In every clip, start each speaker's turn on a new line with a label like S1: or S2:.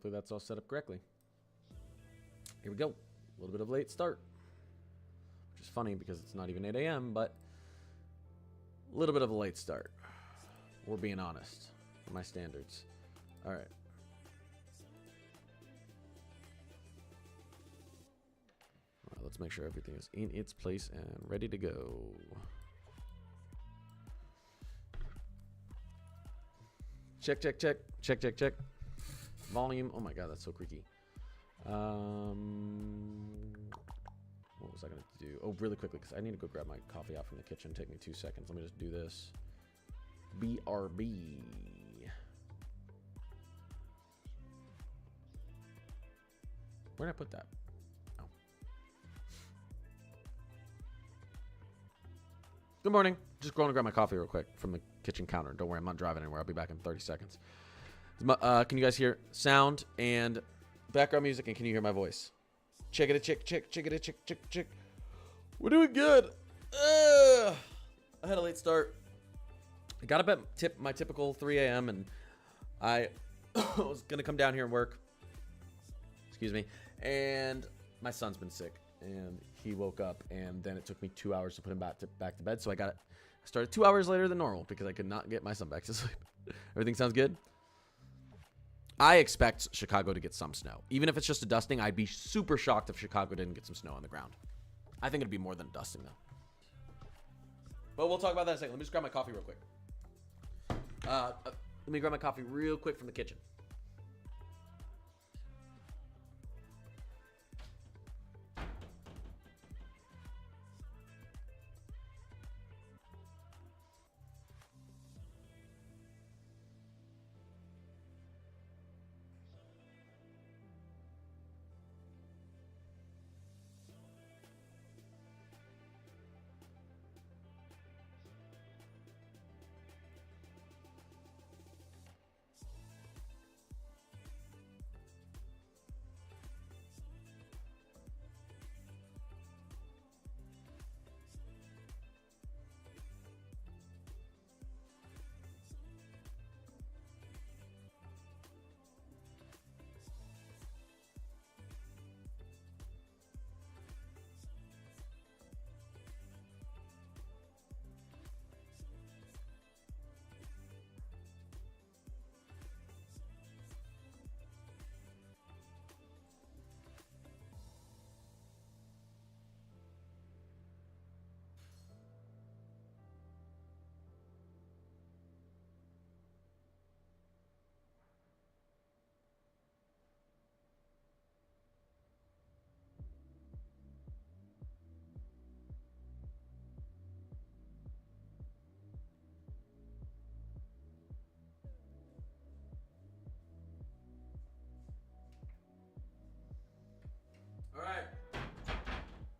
S1: hopefully that's all set up correctly. Here we go. A little bit of late start. Which is funny because it's not even 8 a.m., but a little bit of a late start. We're being honest. For my standards. All right. Let's make sure everything is in its place and ready to go. Check, check, check. Check, check, check. Volume. Oh my god, that's so creaky. What was I going to do? Oh, really quickly, because I need to go grab my coffee out from the kitchen. Take me 2 seconds. Let me just do this. BRB. Where did I put that? Oh. Good morning. Just going to grab my coffee real quick from the kitchen counter. Don't worry, I'm not driving anywhere. I'll be back in 30 seconds. Can you guys hear sound and background music, and can you hear my voice? Check it, check, check, check it, check, check, check. We're doing good. I had a late start. I got up at my typical 3 a.m. and I was gonna come down here and work. Excuse me. And my son's been sick, and he woke up, and then it took me 2 hours to put him back to bed. So I started 2 hours later than normal because I could not get my son back to sleep. Everything sounds good? I expect Chicago to get some snow. Even if it's just a dusting, I'd be super shocked if Chicago didn't get some snow on the ground. I think it'd be more than a dusting, though. But we'll talk about that in a second. Let me just grab my coffee real quick. Let me grab my coffee real quick from the kitchen.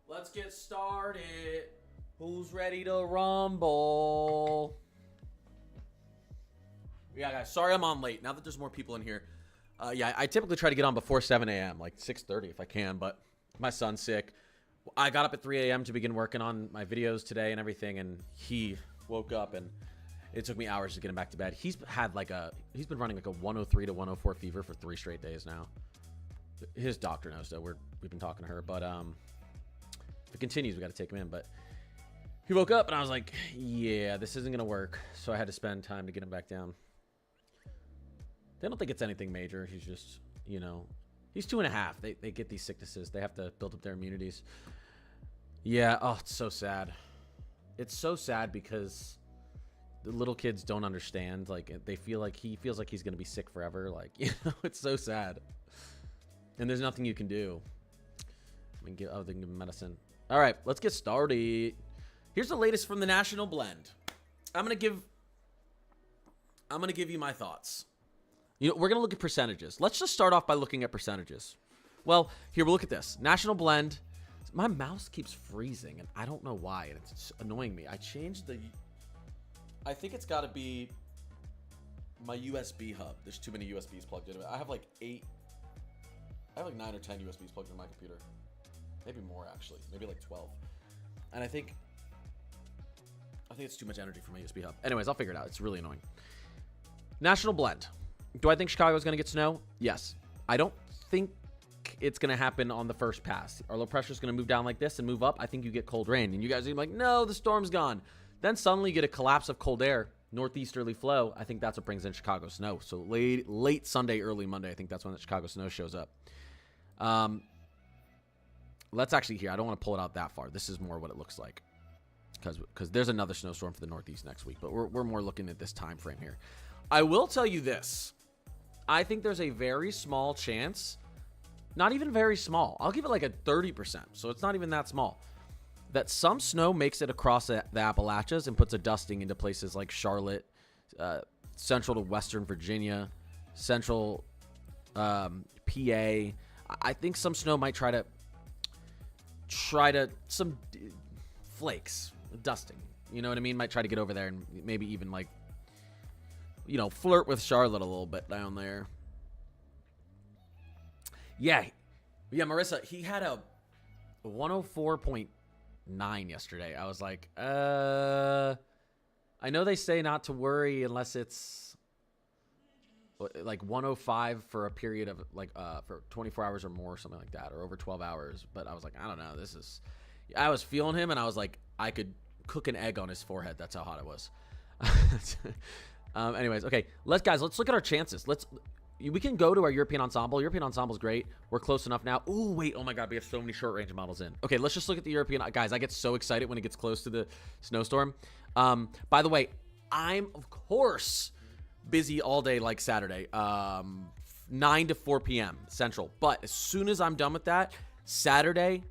S1: Let's get started. Who's ready to rumble? Yeah, guys, sorry I'm on late. Now that there's more people in here. Yeah, I typically try to get on before 7 a.m., like 6:30 if I can, but my son's sick. I got up at 3 a.m. to begin working on my videos today and everything, and he woke up, and it took me hours to get him back to bed. He's been running like a 103 to 104 fever for 3 straight days now. His doctor knows that we've been talking to her, but if it continues, we got to take him in. But he woke up, and I was like, yeah, this isn't going to work. So I had to spend time to get him back down. They don't think it's anything major. He's just, you know, he's 2.5. They get these sicknesses. They have to build up their immunities. Yeah, oh, it's so sad. It's so sad because the little kids don't understand. Like, they feel like he feels like he's going to be sick forever. Like, you know, it's so sad. And there's nothing you can do. I mean, other than give him medicine. All right, let's get started. Here's the latest from the National Blend. I'm gonna give you my thoughts. You know, we're gonna look at percentages. Let's just start off by looking at percentages. Well, here, we'll look at this. National Blend. My mouse keeps freezing, and I don't know why, and it's annoying me. I changed the... I think it's got to be my USB hub. There's too many USBs plugged into it. I have like 9 or 10 USBs plugged into my computer. Maybe more, actually. Maybe like 12. And I think it's too much energy for my USB hub. Anyways, I'll figure it out. It's really annoying. National Blend. Do I think Chicago's going to get snow? Yes. I don't think it's going to happen on the first pass. Our low pressure is going to move down like this and move up. I think you get cold rain. And you guys are like, no, the storm's gone. Then suddenly you get a collapse of cold air, northeasterly flow. I think that's what brings in Chicago snow. So late Sunday, early Monday, I think that's when the Chicago snow shows up. Let's actually hear. I don't want to pull it out that far. This is more what it looks like. Because there's another snowstorm for the Northeast next week. But we're more looking at this time frame here. I will tell you this. I think there's a very small chance, not even very small, I'll give it like a 30%, so it's not even that small, that some snow makes it across the Appalachians and puts a dusting into places like Charlotte, central to western Virginia, central PA. I think some snow might try to some flakes, dusting, you know what I mean, might try to get over there and maybe even like, you know, flirt with Charlotte a little bit down there. Yeah, Marissa, he had a 104.9 yesterday. I was like, I know they say not to worry unless it's like 105 for a period of like for 24 hours or more, something like that, or over 12 hours. But I was like, I don't know. I was feeling him, and I was like, I could cook an egg on his forehead. That's how hot it was. Anyways, okay, let's look at our chances. We can go to our European ensemble. European ensemble is great. We're close enough now. Ooh, wait, oh my God, we have so many short range models in. Okay, let's just look at the European guys. I get so excited when it gets close to the snowstorm. By the way, I'm of course busy all day like Saturday, 9 to 4 p.m. Central. But as soon as I'm done with that, Saturday,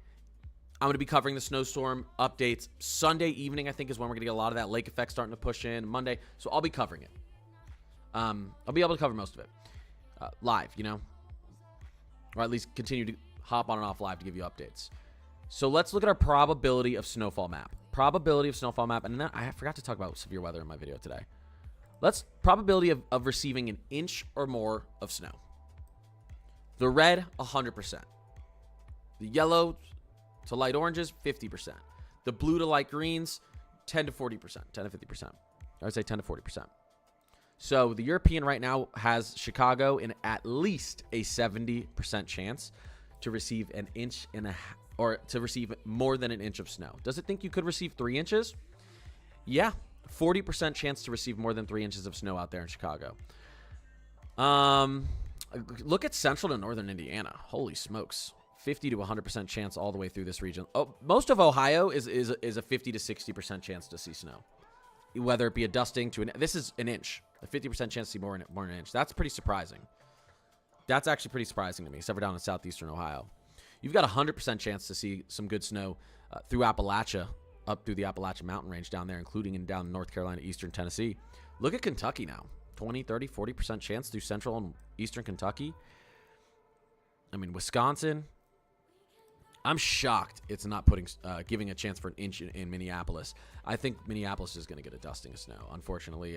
S1: I'm going to be covering the snowstorm updates. Sunday evening, I think, is when we're going to get a lot of that lake effect starting to push in. Monday, so I'll be covering it. I'll be able to cover most of it live, you know, or at least continue to hop on and off live to give you updates. So let's look at our probability of snowfall map. And then I forgot to talk about severe weather in my video today. Let's probability of receiving an inch or more of snow. The red, 100%. The yellow to light oranges, 50%. The blue to light greens, 10 to 40%, 10 to 50%. I would say 10 to 40%. So the European right now has Chicago in at least a 70% chance to receive an inch or to receive more than an inch of snow. Does it think you could receive 3 inches? Yeah, 40% chance to receive more than 3 inches of snow out there in Chicago. Look at central to northern Indiana. Holy smokes. 50 to 100% chance all the way through this region. Oh, most of Ohio is a 50 to 60% chance to see snow, whether it be a dusting to this is an inch, a 50% chance to see more than an inch. That's pretty surprising. That's actually pretty surprising to me, except for down in southeastern Ohio. You've got a 100% chance to see some good snow through Appalachia, up through the Appalachian Mountain Range down there, including in down North Carolina, eastern Tennessee. Look at Kentucky now. 20, 30, 40% chance through central and eastern Kentucky. I mean, Wisconsin. I'm shocked it's not giving a chance for an inch in Minneapolis. I think Minneapolis is going to get a dusting of snow, unfortunately.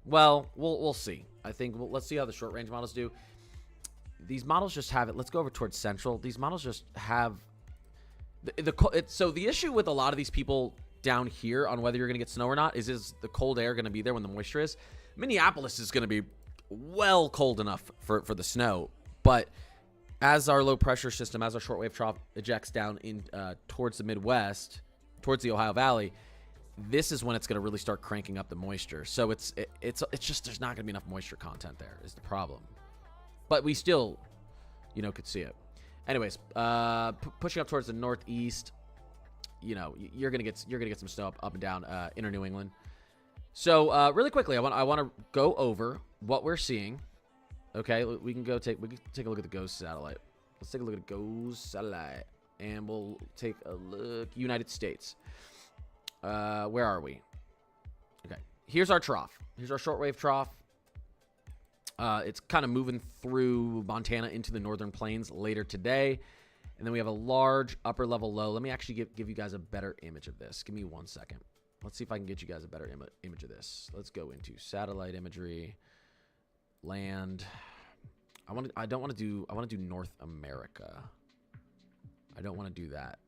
S1: Well, we'll see. I think let's see how the short range models do. These models just have it. Let's go over towards central. These models just have so the issue with a lot of these people down here on whether you're going to get snow or not is the cold air going to be there when the moisture is? Minneapolis is going to be well cold enough for the snow, but as our low pressure system, as our shortwave trough ejects down in towards the Midwest, towards the Ohio Valley, this is when it's going to really start cranking up the moisture. So it's just there's not going to be enough moisture content there is the problem. But we still, could see it. Anyways, pushing up towards the northeast, you're gonna get some snow up and down inner New England. So really quickly, I want to go over what we're seeing. Okay, we can take a look at the GOES satellite. Let's take a look at the GOES satellite, and we'll take a look. United States. Where are we? Okay, here's our trough. Here's our shortwave trough. It's kind of moving through Montana into the northern plains later today. And then we have a large upper level low. Let me actually give you guys a better image of this. Give me 1 second. Let's see if I can get you guys a better image of this. Let's go into satellite imagery, land. I want to do North America. I don't want to do that.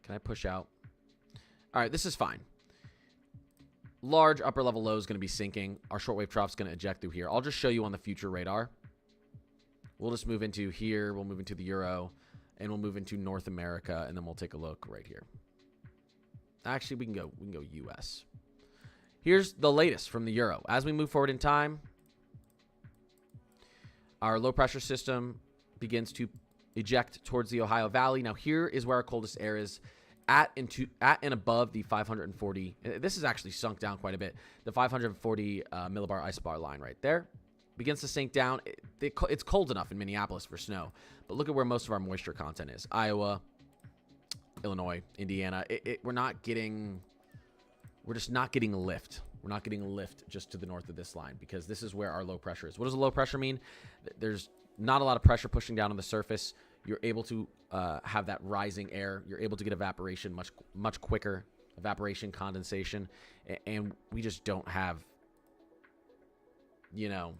S1: Can I push out? All right, this is fine. large upper level low is going to be sinking. Our shortwave trough is going to eject through here. I'll just show you on the future radar. We'll just move into here. We'll move into the Euro, and we'll move into North America, and then we'll take a look right here. Actually, we can go US. Here's the latest from the Euro. As we move forward in time, our low pressure system begins to eject towards the Ohio Valley. Now, here is where our coldest air is at and above the 540. This is actually sunk down quite a bit. The 540 millibar isobar line right there begins to sink down. It's cold enough in Minneapolis for snow, but look at where most of our moisture content is. Iowa, Illinois, Indiana. We're just not getting lift. We're not getting lift just to the north of this line because this is where our low pressure is. What does a low pressure mean? There's not a lot of pressure pushing down on the surface. You're able to have that rising air. You're able to get evaporation much quicker, evaporation, condensation, and we just don't have, you know,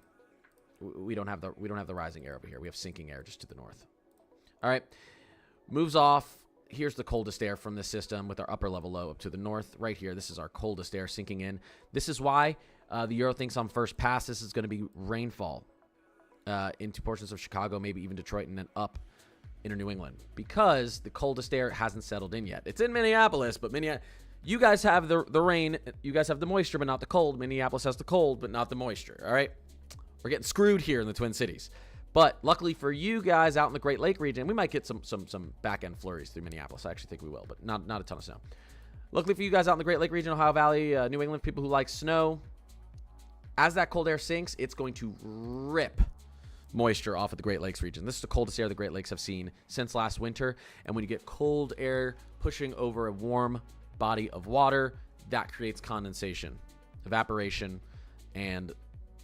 S1: we don't have the rising air over here. We have sinking air just to the north. All right, moves off. Here's the coldest air from this system with our upper level low up to the north right here. This is our coldest air sinking in. This is why the Euro thinks on first pass this is going to be rainfall into portions of Chicago, maybe even Detroit, and then up into New England because the coldest air hasn't settled in yet. It's in Minneapolis, but you guys have the rain. You guys have the moisture, but not the cold. Minneapolis has the cold, but not the moisture. All right? We're getting screwed here in the Twin Cities. But luckily for you guys out in the Great Lake region, we might get some back-end flurries through Minneapolis. I actually think we will, but not a ton of snow. Luckily for you guys out in the Great Lake region, Ohio Valley, New England, people who like snow, as that cold air sinks, it's going to rip moisture off of the Great Lakes region. This is the coldest air the Great Lakes have seen since last winter. And when you get cold air pushing over a warm body of water, that creates condensation, evaporation, and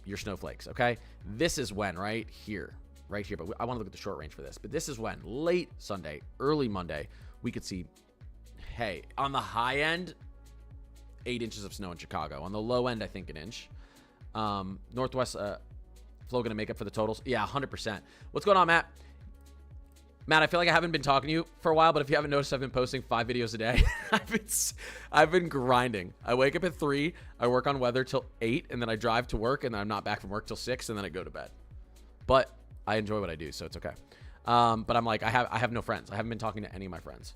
S1: your snowflakes, okay? This is when, right here, but I want to look at the short range for this, but this is when late Sunday, early Monday, we could see, hey, on the high end, 8 inches of snow in Chicago. On the low end, I think an inch. Northwest flow going to make up for the totals? Yeah, 100%. What's going on, Matt? Matt, I feel like I haven't been talking to you for a while, but if you haven't noticed, I've been posting 5 videos a day. I've been grinding. I wake up at 3, I work on weather till 8, and then I drive to work, and then I'm not back from work till 6, and then I go to bed. But I enjoy what I do, so it's okay. But I'm like, I have no friends. I haven't been talking to any of my friends.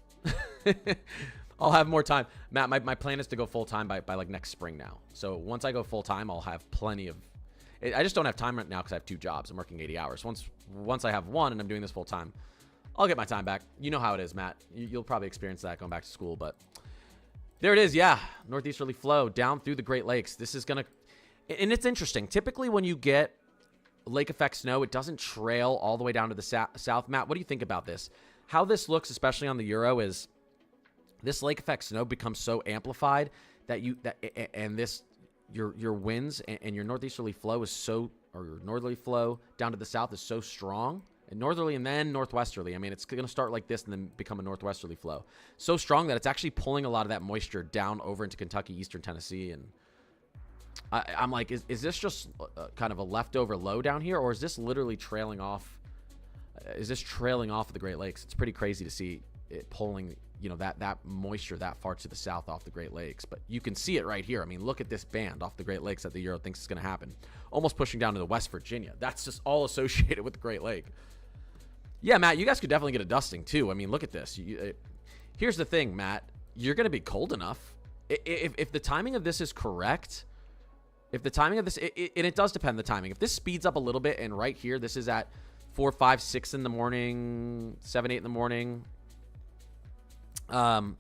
S1: I'll have more time. Matt, my plan is to go full-time by like next spring now. So once I go full-time, I'll have plenty of... I just don't have time right now because I have 2 jobs. I'm working 80 hours. Once I have one and I'm doing this full-time, I'll get my time back. You know how it is, Matt. You'll probably experience that going back to school, but there it is. Yeah, northeasterly flow down through the Great Lakes. This is going to, and it's interesting. Typically when you get lake effect snow, it doesn't trail all the way down to the south. Matt, what do you think about this? How this looks, especially on the Euro, is this lake effect snow becomes so amplified that your winds and your northeasterly flow is so, or your northerly flow down to the south is so strong. And northerly and then northwesterly. I mean, it's going to start like this and then become a northwesterly flow. So strong that it's actually pulling a lot of that moisture down over into Kentucky, eastern Tennessee. And I'm like, is this just kind of a leftover low down here? Or is this literally trailing off? Is this trailing off of the Great Lakes? It's pretty crazy to see it pulling, you know, that moisture that far to the south off the Great Lakes. But you can see it right here. I mean, look at this band off the Great Lakes that the Euro thinks is going to happen. Almost pushing down to the West Virginia. That's just all associated with the Great Lake. Yeah, Matt, you guys could definitely get a dusting, too. I mean, look at this. Here's the thing, Matt. You're going to be cold enough. If the timing of this is correct, if the timing of this, and it does depend on the timing. If this speeds up a little bit, and right here, this is at 4, 5, 6 in the morning, 7, 8 in the morning, I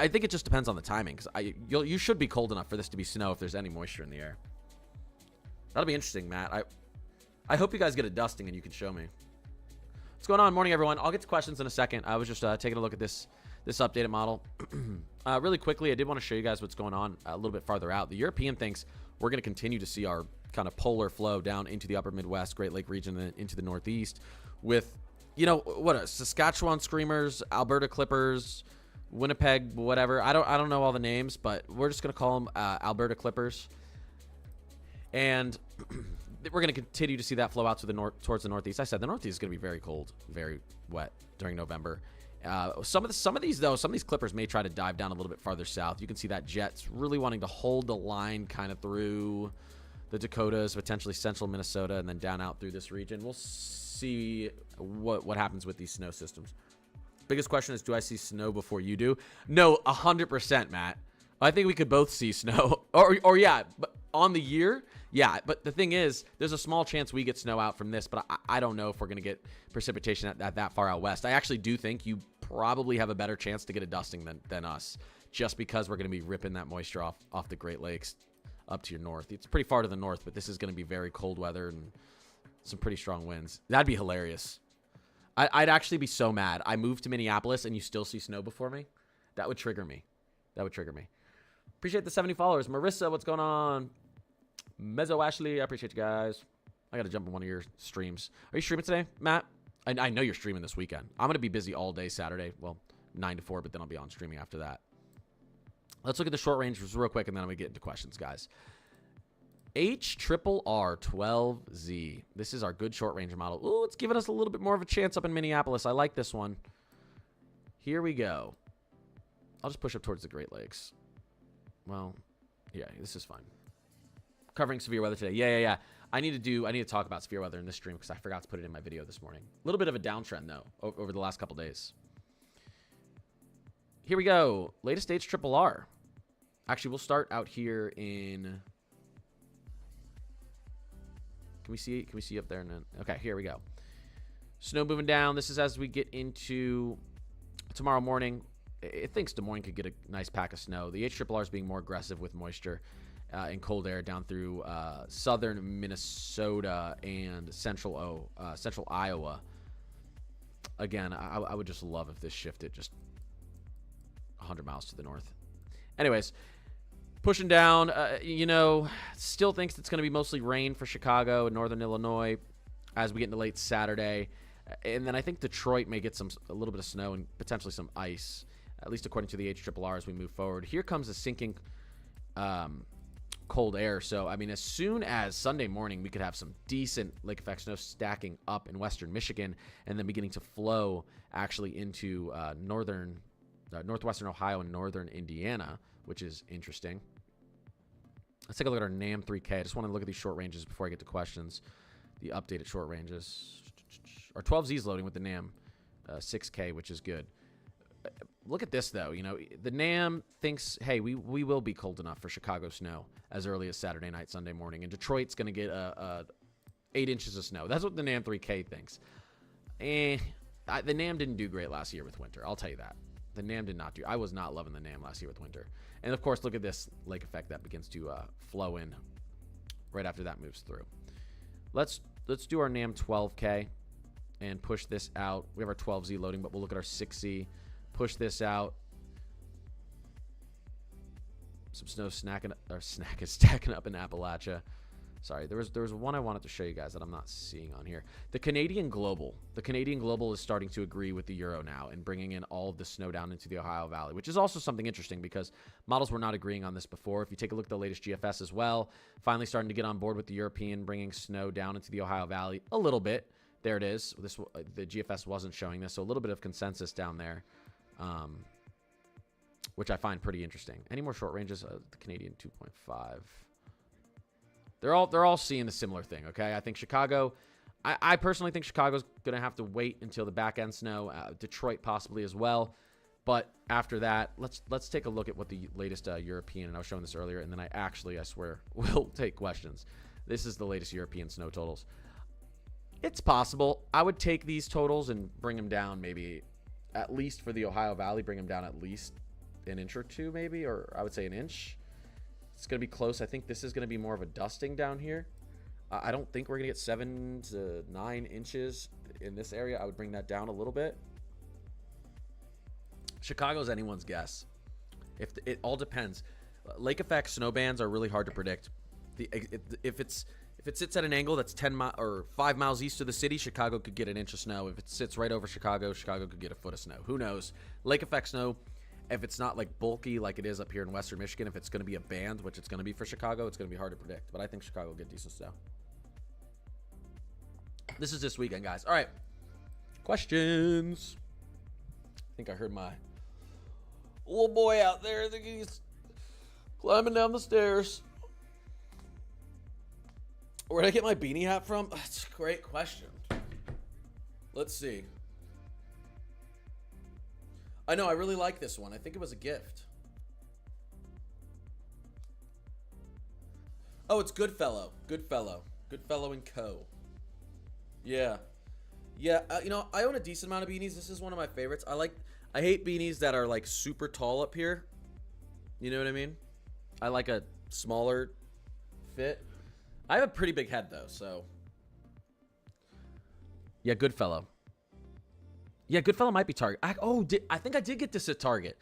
S1: think it just depends on the timing, because you should be cold enough for this to be snow if there's any moisture in the air. That'll be interesting, Matt. I hope you guys get a dusting and you can show me. What's going on? Morning, everyone. I'll get to questions in a second. I was just taking a look at this updated model. Really quickly, I did want to show you guys what's going on a little bit farther out. The European thinks we're going to continue to see our kind of polar flow down into the upper Midwest, Great Lake region, and into the Northeast with, you know, Saskatchewan Screamers, Alberta Clippers, Winnipeg, whatever. I don't know all the names, but we're just going to call them Alberta Clippers. And we're going to continue to see that flow out to the north, towards the Northeast. I said the Northeast is going to be very cold, very wet during November. Some of these clippers may try to dive down a little bit farther south. You can see that jet's really wanting to hold the line kind of through the Dakotas, potentially central Minnesota, and then down out through this region. We'll see what happens with these snow systems. Biggest question is, do I see snow before you do? No, 100%, Matt. I think we could both see snow. Or yeah, but on the year, yeah. But the thing is, there's a small chance we get snow out from this, but I don't know if we're going to get precipitation at that far out west. I actually do think you probably have a better chance to get a dusting than us, just because we're going to be ripping that moisture off the Great Lakes up to your north. It's pretty far to the north, but this is going to be very cold weather and some pretty strong winds. That'd be hilarious. I'd actually be so mad. I moved to Minneapolis and you still see snow before me. That would trigger me. Appreciate the 70 followers. Marissa, what's going on? Mezzo Ashley, I appreciate you guys. I got to jump on one of your streams. Are you streaming today, Matt? I know you're streaming this weekend. I'm going to be busy all day Saturday. Well, 9 to 4, but then I'll be on streaming after that. Let's look at the short range real quick, and then I'm going to get into questions, guys. HRRR12Z. This is our good short range model. Ooh, it's giving us a little bit more of a chance up in Minneapolis. I like this one. Here we go. I'll just push up towards the Great Lakes. Well, yeah, this is fine. Covering severe weather today. Yeah. I need to talk about severe weather in this stream because I forgot to put it in my video this morning. A little bit of a downtrend, though, over the last couple days. Here we go. Latest HRRR. Actually, we'll start out here in... Can we see up there? Okay, here we go. Snow moving down. This is as we get into tomorrow morning. It thinks Des Moines could get a nice pack of snow. The HRRR is being more aggressive with moisture and cold air down through southern Minnesota and central Iowa. Again, I would just love if this shifted just 100 miles to the north. Anyways, pushing down, still thinks it's going to be mostly rain for Chicago and northern Illinois as we get into late Saturday. And then I think Detroit may get a little bit of snow and potentially some ice, at least according to the HRRR as we move forward. Here comes the sinking cold air. So, I mean, as soon as Sunday morning, we could have some decent lake effect snow stacking up in western Michigan and then beginning to flow actually into northwestern Ohio and northern Indiana, which is interesting. Let's take a look at our NAM 3K. I just want to look at these short ranges before I get to questions. The updated short ranges. Our 12Z is loading with the NAM 6K, which is good. Look at this, though. The NAM thinks, hey, we will be cold enough for Chicago snow as early as Saturday night, Sunday morning. And Detroit's going to get 8 inches of snow. That's what the NAM 3K thinks. The NAM didn't do great last year with winter. I'll tell you that. The NAM did not do. I was not loving the NAM last year with winter. And, of course, look at this lake effect that begins to flow in right after that moves through. Let's do our NAM 12K and push this out. We have our 12Z loading, but we'll look at our 6Z. Push this out. Some snow stacking up in Appalachia. Sorry, there was one I wanted to show you guys that I'm not seeing on here. The Canadian Global. The Canadian Global is starting to agree with the Euro now and bringing in all of the snow down into the Ohio Valley, which is also something interesting because models were not agreeing on this before. If you take a look at the latest GFS as well, finally starting to get on board with the European, bringing snow down into the Ohio Valley a little bit. There it is. The GFS wasn't showing this, so a little bit of consensus down there, which I find pretty interesting. Any more short ranges? The Canadian 2.5. They're all seeing a similar thing, okay? I think Chicago, I personally think Chicago's going to have to wait until the back end snow. Detroit possibly as well. But after that, let's take a look at what the latest European, and I was showing this earlier, and then I swear, will take questions. This is the latest European snow totals. It's possible. I would take these totals and bring them down maybe, at least for the Ohio Valley, bring them down at least an inch or two maybe, or I would say an inch. It's going to be close. I think this is going to be more of a dusting down here. I don't think we're going to get 7 to 9 inches in this area. I would bring that down a little bit. Chicago's anyone's guess. It all depends. Lake effect snow bands are really hard to predict. If it sits at an angle that's 5 miles east of the city, Chicago could get an inch of snow. If it sits right over Chicago, Chicago could get a foot of snow. Who knows? Lake effect snow, if it's not like bulky like it is up here in western Michigan, if it's going to be a band, which it's going to be for Chicago, it's going to be hard to predict. But I think Chicago will get decent snow. This is this weekend, guys. All right. Questions. think I heard my little boy out there. I think he's climbing down the stairs. Where did I get my beanie hat from? That's a great question. Let's see. I know, I really like this one. I think it was a gift. Oh, it's Goodfellow. Goodfellow. Goodfellow & Co. Yeah. Yeah, you know, I own a decent amount of beanies. This is one of my favorites. I hate beanies that are like super tall up here. You know what I mean? I like a smaller fit. I have a pretty big head though, so. Yeah, Goodfellow. Yeah, Goodfellow might be Target. I think I did get this at Target.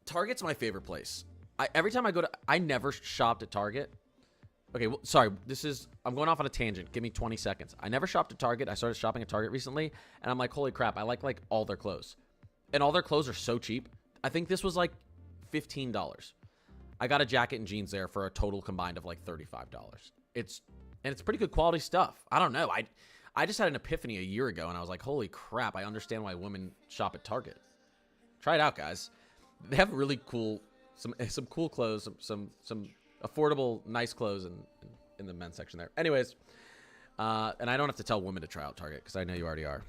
S1: Target's my favorite place. Every time I go to, I never shopped at Target. Okay, well, sorry. I'm going off on a tangent. Give me 20 seconds. I never shopped at Target. I started shopping at Target recently, and I'm like, holy crap, I like all their clothes. And all their clothes are so cheap. I think this was like $15. I got a jacket and jeans there for a total combined of like $35. It's pretty good quality stuff. I don't know. I just had an epiphany a year ago, and I was like, holy crap, I understand why women shop at Target. Try it out, guys. They have really cool, some cool clothes, some affordable, nice clothes in the men's section there. Anyways, and I don't have to tell women to try out Target, because I know you already are.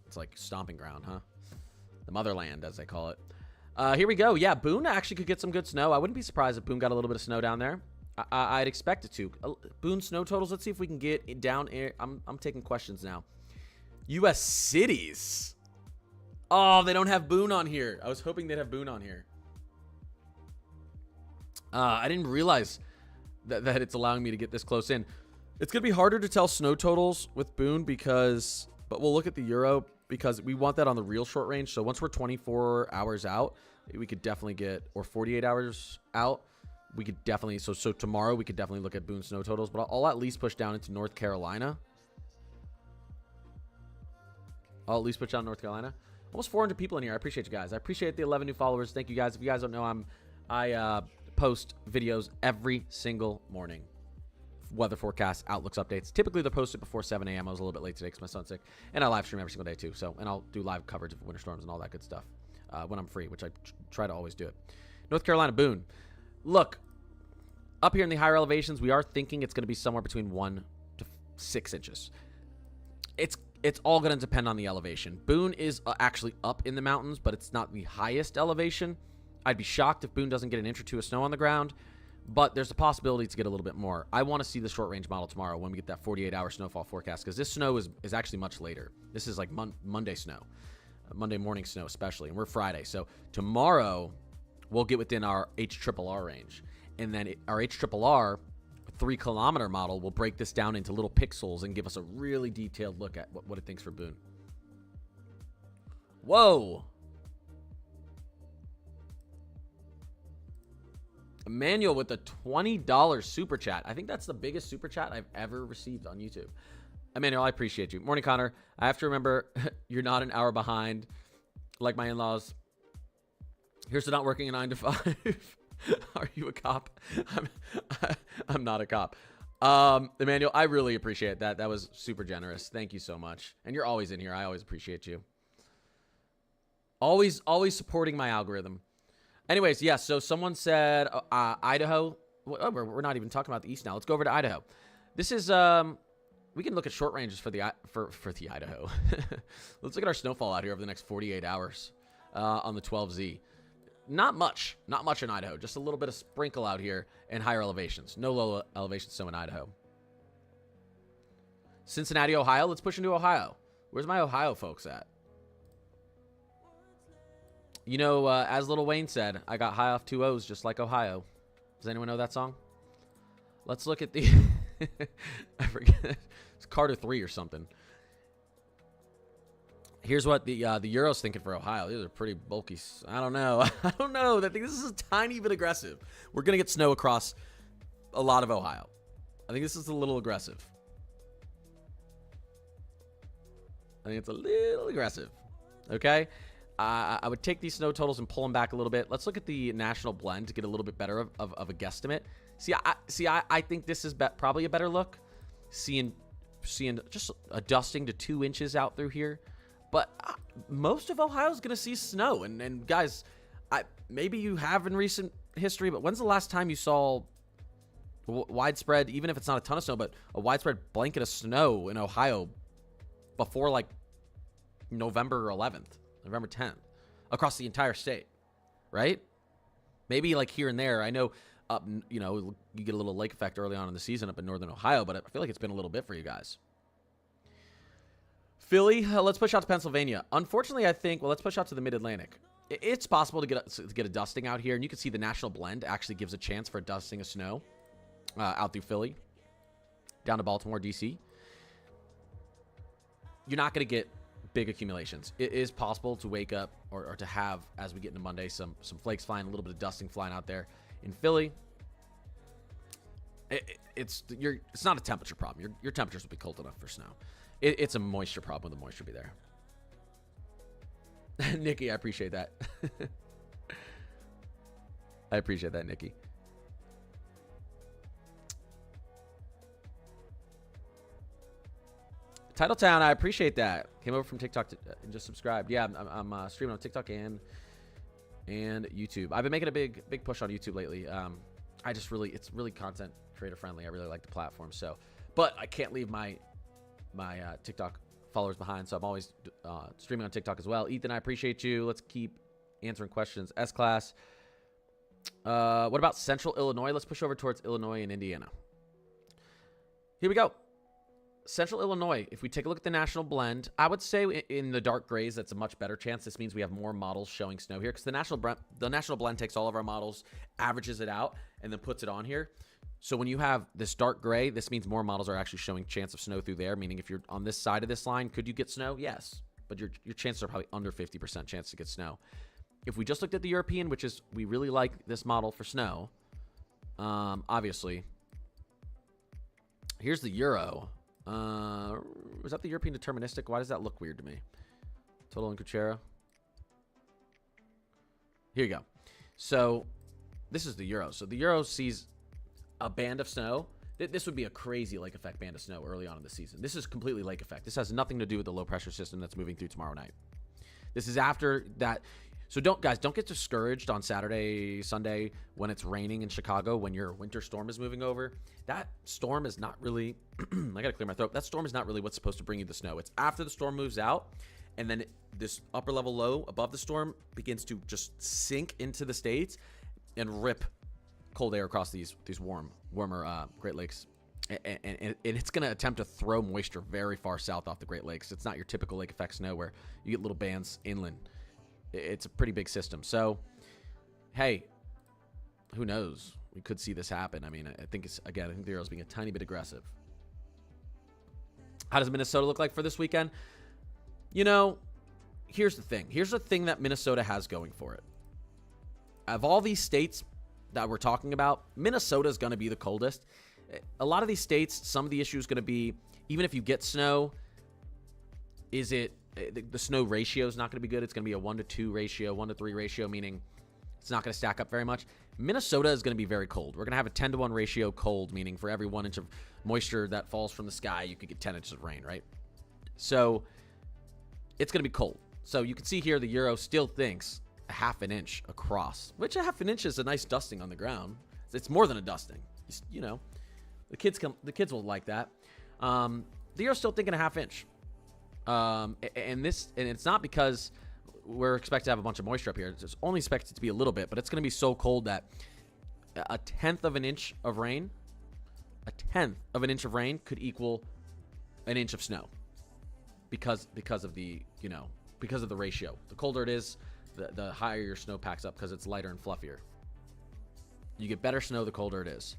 S1: It's like stomping ground, huh? The motherland, as they call it. Here we go. Yeah, Boone actually could get some good snow. I wouldn't be surprised if Boone got a little bit of snow down there. I'd expect it to. Boone snow totals. Let's see if we can get it down. I'm taking questions now. U.S. cities. Oh, they don't have Boone on here. I was hoping they'd have Boone on here. I didn't realize that it's allowing me to get this close in. It's going to be harder to tell snow totals with Boone but we'll look at the Euro because we want that on the real short range. So once we're 24 hours out, we could definitely get, or 48 hours out, we could definitely, so tomorrow we could definitely look at Boone snow totals, but I'll at least push down into North Carolina. Almost 400 people in here. I appreciate you guys. I appreciate the 11 new followers. Thank you guys. If you guys don't know, I post videos every single morning. Weather forecasts, outlooks, updates. Typically they're posted before 7 a.m. I was a little bit late today because my son's sick. And I live stream every single day too. So, and I'll do live coverage of winter storms and all that good stuff when I'm free, which I try to always do it. North Carolina, Boone. Look, up here in the higher elevations, we are thinking it's going to be somewhere between 1 to 6 inches. It's all going to depend on the elevation. Boone is actually up in the mountains, but it's not the highest elevation. I'd be shocked if Boone doesn't get an inch or two of snow on the ground, but there's a possibility to get a little bit more. I want to see the short range model tomorrow when we get that 48-hour snowfall forecast, because this snow is actually much later. This is like Monday snow, Monday morning snow especially, and we're Friday. So tomorrow we'll get within our HRRR range, and then our HRRR 3-kilometer model will break this down into little pixels and give us a really detailed look at what it thinks for Boone. Whoa. Emmanuel with a $20 super chat. I think that's the biggest super chat I've ever received on YouTube. Emmanuel, I appreciate you. Morning, Connor. I have to remember you're not an hour behind like my in-laws. Here's to not working a 9 to 5. Are you a cop? I'm not a cop. Emmanuel, I really appreciate that. That was super generous. Thank you so much. And you're always in here. I always appreciate you. Always supporting my algorithm. Anyways, yeah, so someone said Idaho. Oh, we're not even talking about the East now. Let's go over to Idaho. This is, we can look at short ranges for the Idaho. Let's look at our snowfall out here over the next 48 hours on the 12Z. Not much in Idaho. Just a little bit of sprinkle out here in higher elevations. No low elevation snow in Idaho. Cincinnati, Ohio. Let's push into Ohio. Where's my Ohio folks at? You know, as Lil Wayne said, I got high off 2 O's just like Ohio. Does anyone know that song? Let's look at the... I forget. It's Carter 3 or something. Here's what the Euro's thinking for Ohio. These are pretty bulky. I don't know. I don't know. I think this is a tiny bit aggressive. We're going to get snow across a lot of Ohio. I think this is a little aggressive. I think it's a little aggressive. Okay? I would take these snow totals and pull them back a little bit. Let's look at the national blend to get a little bit better of a guesstimate. I think this is probably a better look. Seeing just adjusting to 2 inches out through here. But most of Ohio is going to see snow. And guys, maybe you have in recent history, but when's the last time you saw widespread, even if it's not a ton of snow, but a widespread blanket of snow in Ohio before like November 11th, November 10th, across the entire state, right? Maybe like here and there. I know, you get a little lake effect early on in the season up in northern Ohio, but I feel like it's been a little bit for you guys. Philly, let's push out to Pennsylvania. Unfortunately, I think, let's push out to the Mid-Atlantic. It's possible to get a dusting out here, and you can see the national blend actually gives a chance for a dusting of snow out through Philly, down to Baltimore, D.C. You're not going to get big accumulations. It is possible to wake up or to have, as we get into Monday, some flakes flying, a little bit of dusting flying out there. In Philly, it's not a temperature problem. Your temperatures will be cold enough for snow. It's a moisture problem. Will the moisture be there? Nikki, I appreciate that. I appreciate that, Nikki. Titletown, I appreciate that. Came over from TikTok and just subscribed. Yeah, I'm streaming on TikTok and YouTube. I've been making a big push on YouTube lately. It's really content creator friendly. I really like the platform. So, but I can't leave my TikTok followers behind, so I'm always streaming on TikTok as well. Ethan, I appreciate you. Let's keep answering questions. S-Class. What about Central Illinois? Let's push over towards Illinois and Indiana. Here we go. Central Illinois, if we take a look at the national blend, I would say in the dark grays, that's a much better chance. This means we have more models showing snow here because the national blend takes all of our models, averages it out, and then puts it on here. So when you have this dark gray, this means more models are actually showing chance of snow through there, meaning if you're on this side of this line, could you get snow? Yes. But your chances are probably under 50% chance to get snow. If we just looked at the European, which is, we really like this model for snow, obviously. Here's the Euro. Was that the European deterministic? Why does that look weird to me? Total and Kuchera. Here you go. So this is the Euro. So the Euro sees a band of snow. This would be a crazy lake effect band of snow early on in the season. This is completely lake effect. This has nothing to do with the low pressure system that's moving through tomorrow night. This is after that. So don't get discouraged on Saturday, Sunday when it's raining in Chicago, when your winter storm is moving over. That storm is not really, I gotta clear my throat. That storm is not really what's supposed to bring you the snow. It's after the storm moves out, and then this upper level low above the storm begins to just sink into the states and rip cold air across these warmer Great Lakes. And it's going to attempt to throw moisture very far south off the Great Lakes. It's not your typical lake effect snow where you get little bands inland. It's a pretty big system. So, hey, who knows? We could see this happen. I mean, I think the Euro's being a tiny bit aggressive. How does Minnesota look like for this weekend? You know, here's the thing. Here's the thing that Minnesota has going for it. Of all these states that we're talking about, Minnesota is going to be the coldest. A lot of these states, some of the issue is going to be, even if you get snow, the snow ratio is not going to be good. It's going to be a 1-to-2 ratio, 1-to-3 ratio, meaning it's not going to stack up very much. Minnesota is going to be very cold. We're going to have a 10-to-1 ratio cold, meaning for every 1 inch of moisture that falls from the sky, you could get 10 inches of rain, right? So it's going to be cold. So you can see here the Euro still thinks a half an inch across, which a half an inch is a nice dusting on the ground. It's more than a dusting. You know, the kids will like that. The Euro's still thinking a half inch. And it's not because we're expected to have a bunch of moisture up here. It's only expected to be a little bit, but it's going to be so cold that a tenth of an inch of rain could equal an inch of snow because of the ratio. The colder it is, the higher your snow packs up because it's lighter and fluffier. You get better snow the colder it is.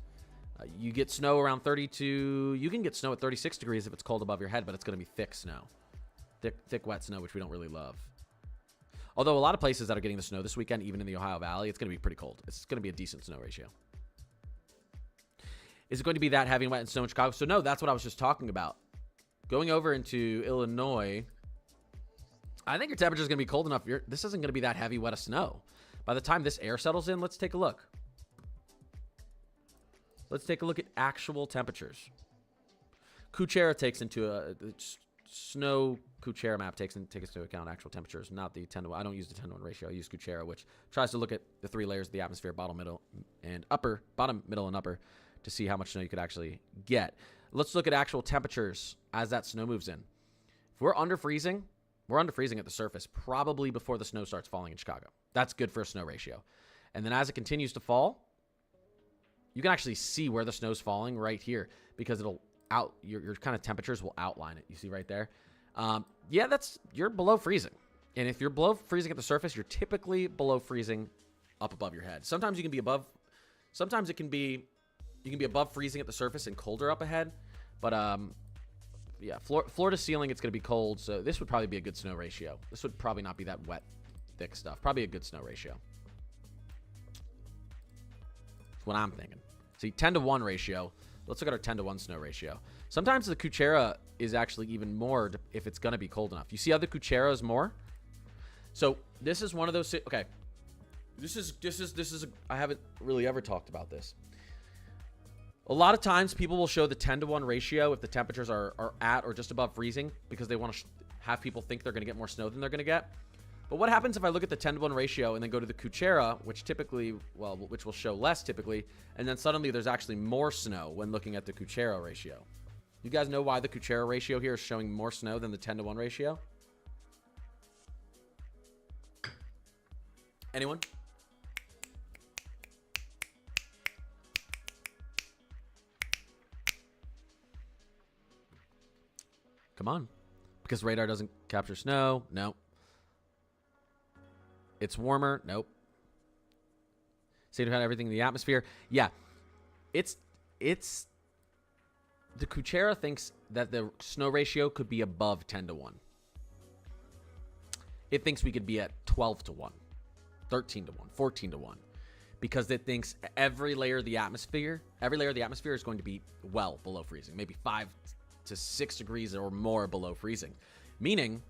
S1: You get snow around 32. You can get snow at 36 degrees if it's cold above your head, but it's going to be thick snow. Thick, wet snow, which we don't really love. Although a lot of places that are getting the snow this weekend, even in the Ohio Valley, it's going to be pretty cold. It's going to be a decent snow ratio. Is it going to be that heavy and wet and snow in Chicago? So no, that's what I was just talking about. Going over into Illinois, I think your temperature is going to be cold enough. This isn't going to be that heavy, wet of snow. By the time this air settles in, let's take a look. Let's take a look at actual temperatures. Kuchera takes into snow Kuchera map takes into account actual temperatures, not the 10 to 1. I don't use the 10 to 1 ratio. I use Kuchera, which tries to look at the 3 layers of the atmosphere, bottom, middle, and upper, bottom, middle, and upper, to see how much snow you could actually get. Let's look at actual temperatures as that snow moves in. If we're under freezing at the surface, probably before the snow starts falling in Chicago. That's good for a snow ratio. And then as it continues to fall, you can actually see where the snow's falling right here, because it'll your kind of temperatures will outline it. You see right there? Yeah, you're below freezing. And if you're below freezing at the surface, you're typically below freezing up above your head. Sometimes you can be above, sometimes you can be above freezing at the surface and colder up ahead. But yeah, floor to ceiling, it's going to be cold. So this would probably be a good snow ratio. This would probably not be that wet, thick stuff. Probably a good snow ratio. That's what I'm thinking. See, 10 to 1 ratio. Let's look at our 10 to 1 snow ratio. Sometimes the Kuchera is actually even more if it's going to be cold enough. You see how the Kuchera is more? So this is one of those. Okay, this is. I haven't really ever talked about this. A lot of times people will show the 10 to 1 ratio if the temperatures are at or just above freezing, because they want to have people think they're going to get more snow than they're going to get. But what happens if I look at the 10 to 1 ratio and then go to the Kuchera, which typically, well, which will show less typically, and then suddenly there's actually more snow when looking at the Kuchera ratio? You guys know why the Kuchera ratio here is showing more snow than the 10 to 1 ratio? Anyone? Come on. Because radar doesn't capture snow? No. It's warmer? Nope. Say to have everything in the atmosphere? Yeah. It's the Kuchera thinks that the snow ratio could be above 10 to 1. It thinks we could be at 12 to 1, 13 to 1, 14 to 1. Because it thinks every layer of the atmosphere is going to be well below freezing. Maybe 5 to 6 degrees or more below freezing. Meaning,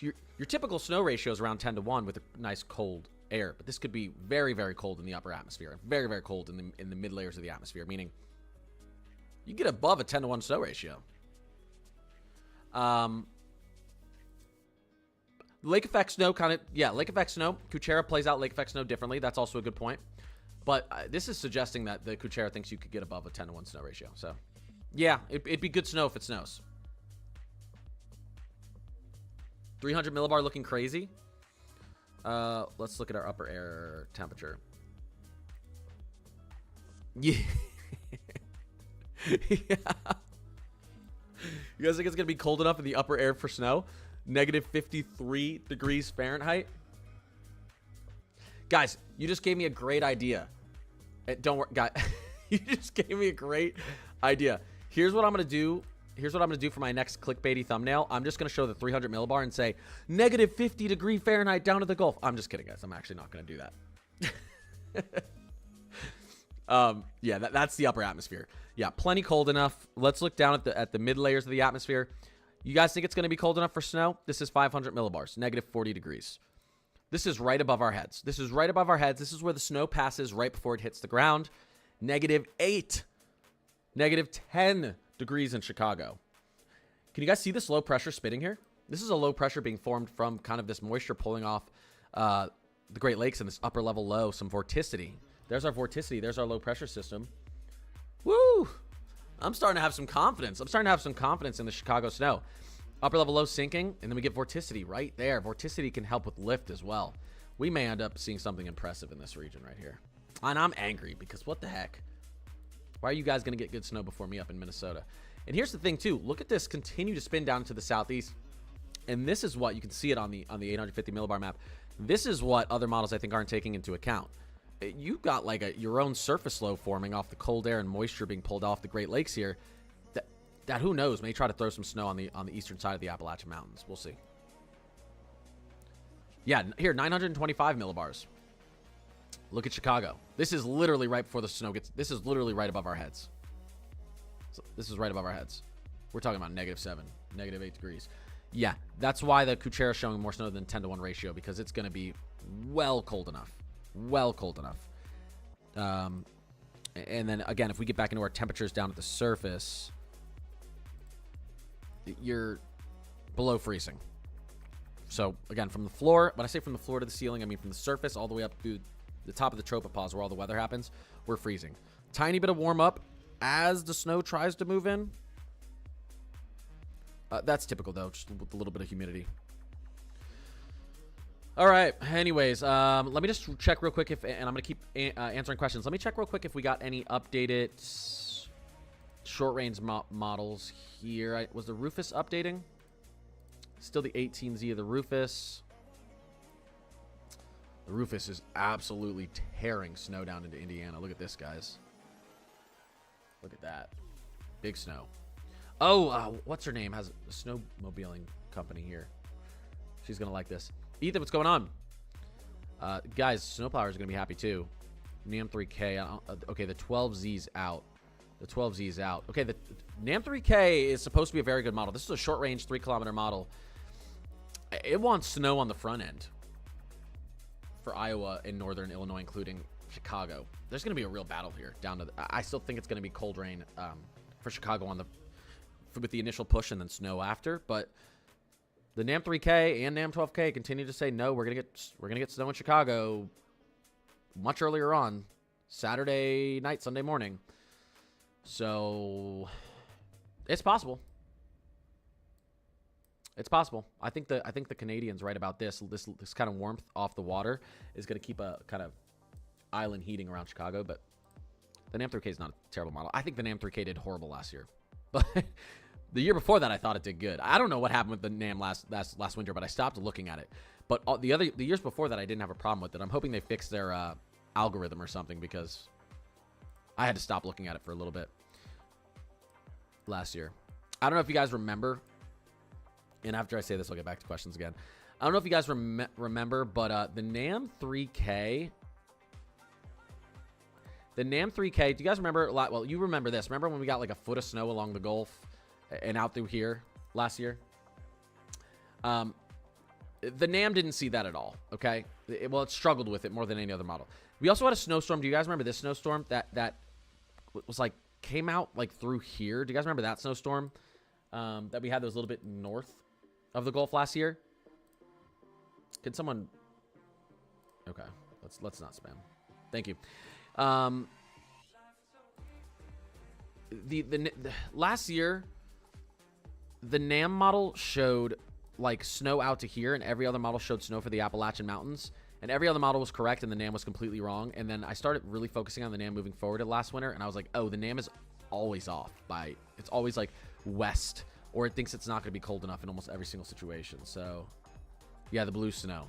S1: your typical snow ratio is around 10 to 1 with a nice cold air. But this could be very, very cold in the upper atmosphere. Very, very cold in the mid layers of the atmosphere. Meaning, you get above a 10 to 1 snow ratio. Lake effect snow lake effect snow. Kuchera plays out lake effect snow differently. That's also a good point. But this is suggesting that the Kuchera thinks you could get above a 10 to 1 snow ratio. So, yeah, it'd be good snow if it snows. 300 millibar looking crazy. Let's look at our upper air temperature. Yeah. Yeah. You guys think it's going to be cold enough in the upper air for snow? Negative 53 degrees Fahrenheit. Guys, you just gave me a great idea. Don't worry, guys. You just gave me a great idea. Here's what I'm going to do. Here's what I'm going to do for my next clickbaity thumbnail. I'm just going to show the 300 millibar and say negative 50 degree Fahrenheit down to the Gulf. I'm just kidding, guys. I'm actually not going to do that. Yeah, that's the upper atmosphere. Yeah, plenty cold enough. Let's look down at the mid layers of the atmosphere. You guys think it's going to be cold enough for snow? This is 500 millibars, negative 40 degrees. This is right above our heads. This is right above our heads. This is where the snow passes right before it hits the ground. Negative 8, negative 10 degrees in Chicago. Can you guys see this low pressure spitting here? This is a low pressure being formed from kind of this moisture pulling off the Great Lakes and this upper level low, some vorticity. There's our vorticity. There's our low pressure system. Woo! I'm starting to have some confidence. I'm starting to have some confidence in the Chicago snow. Upper level low sinking, and then we get vorticity right there. Vorticity can help with lift as well. We may end up seeing something impressive in this region right here. And I'm angry because what the heck? Why are you guys going to get good snow before me up in Minnesota? And here's the thing too. Look at this continue to spin down to the southeast. And this is what you can see it on the 850 millibar map. This is what other models I think aren't taking into account. You've got like your own surface low forming off the cold air and moisture being pulled off the Great Lakes here. That who knows may try to throw some snow on the eastern side of the Appalachian Mountains. We'll see. Yeah, here 925 millibars. Look at Chicago. This is literally right before the snow gets. This is literally right above our heads. So this is right above our heads. We're talking about negative 7, negative 8 degrees. Yeah, that's why the Kuchera is showing more snow than 10 to 1 ratio, because it's going to be well cold enough. Well cold enough. And then again, if we get back into our temperatures down at the surface, you're below freezing. So, again, from the floor, when I say from the floor to the ceiling, I mean from the surface all the way up to the top of the tropopause where all the weather happens, we're freezing. Tiny bit of warm up as the snow tries to move in. That's typical, though, just with a little bit of humidity. All right. Anyways, let me just check real quick and I'm going to keep answering questions. Let me check real quick if we got any updated short-range models here. Was the Rufus updating? Still the 18Z of the Rufus. The Rufus is absolutely tearing snow down into Indiana. Look at this, guys. Look at that. Big snow. Oh, what's her name? Has a snowmobiling company here. She's going to like this. Ethan, what's going on? Guys, snowplowers are going to be happy too. NAM 3K. Okay, the 12Z's out. The 12Z's out. Okay, the NAM 3K is supposed to be a very good model. This is a short-range 3-kilometer model. It wants snow on the front end for Iowa and northern Illinois, including Chicago. There's going to be a real battle here. I still think it's going to be cold rain for Chicago with the initial push and then snow after. But the NAM 3K and NAM 12K continue to say no. We're gonna get snow in Chicago much earlier on, Saturday night, Sunday morning. So it's possible. It's possible. I think the Canadians right about this. This kind of warmth off the water is going to keep a kind of island heating around Chicago. But the NAM 3K is not a terrible model. I think the NAM 3K did horrible last year, but the year before that I thought it did good. I don't know what happened with the NAM last winter, but I stopped looking at it. But the years before that I didn't have a problem with it. I'm hoping they fix their algorithm or something because I had to stop looking at it for a little bit last year. I don't know if you guys remember. And after I say this, I'll get back to questions again. I don't know if you guys remember, but the NAM 3K... The NAM 3K, do you guys remember a lot? Well, you remember this. Remember when we got like a foot of snow along the Gulf and out through here last year? The NAM didn't see that at all, okay? It struggled with it more than any other model. We also had a snowstorm. Do you guys remember this snowstorm that was like, came out like through here? Do you guys remember that snowstorm that we had that was a little bit north of the Gulf last year? Can someone... Okay, let's not spam. Thank you. The last year, the NAM model showed like snow out to here, and every other model showed snow for the Appalachian Mountains, and every other model was correct, and the NAM was completely wrong. And then I started really focusing on the NAM moving forward last winter, and I was like, oh, the NAM is always off by, it's always like west, or it thinks it's not going to be cold enough in almost every single situation. So, yeah, the blue snow,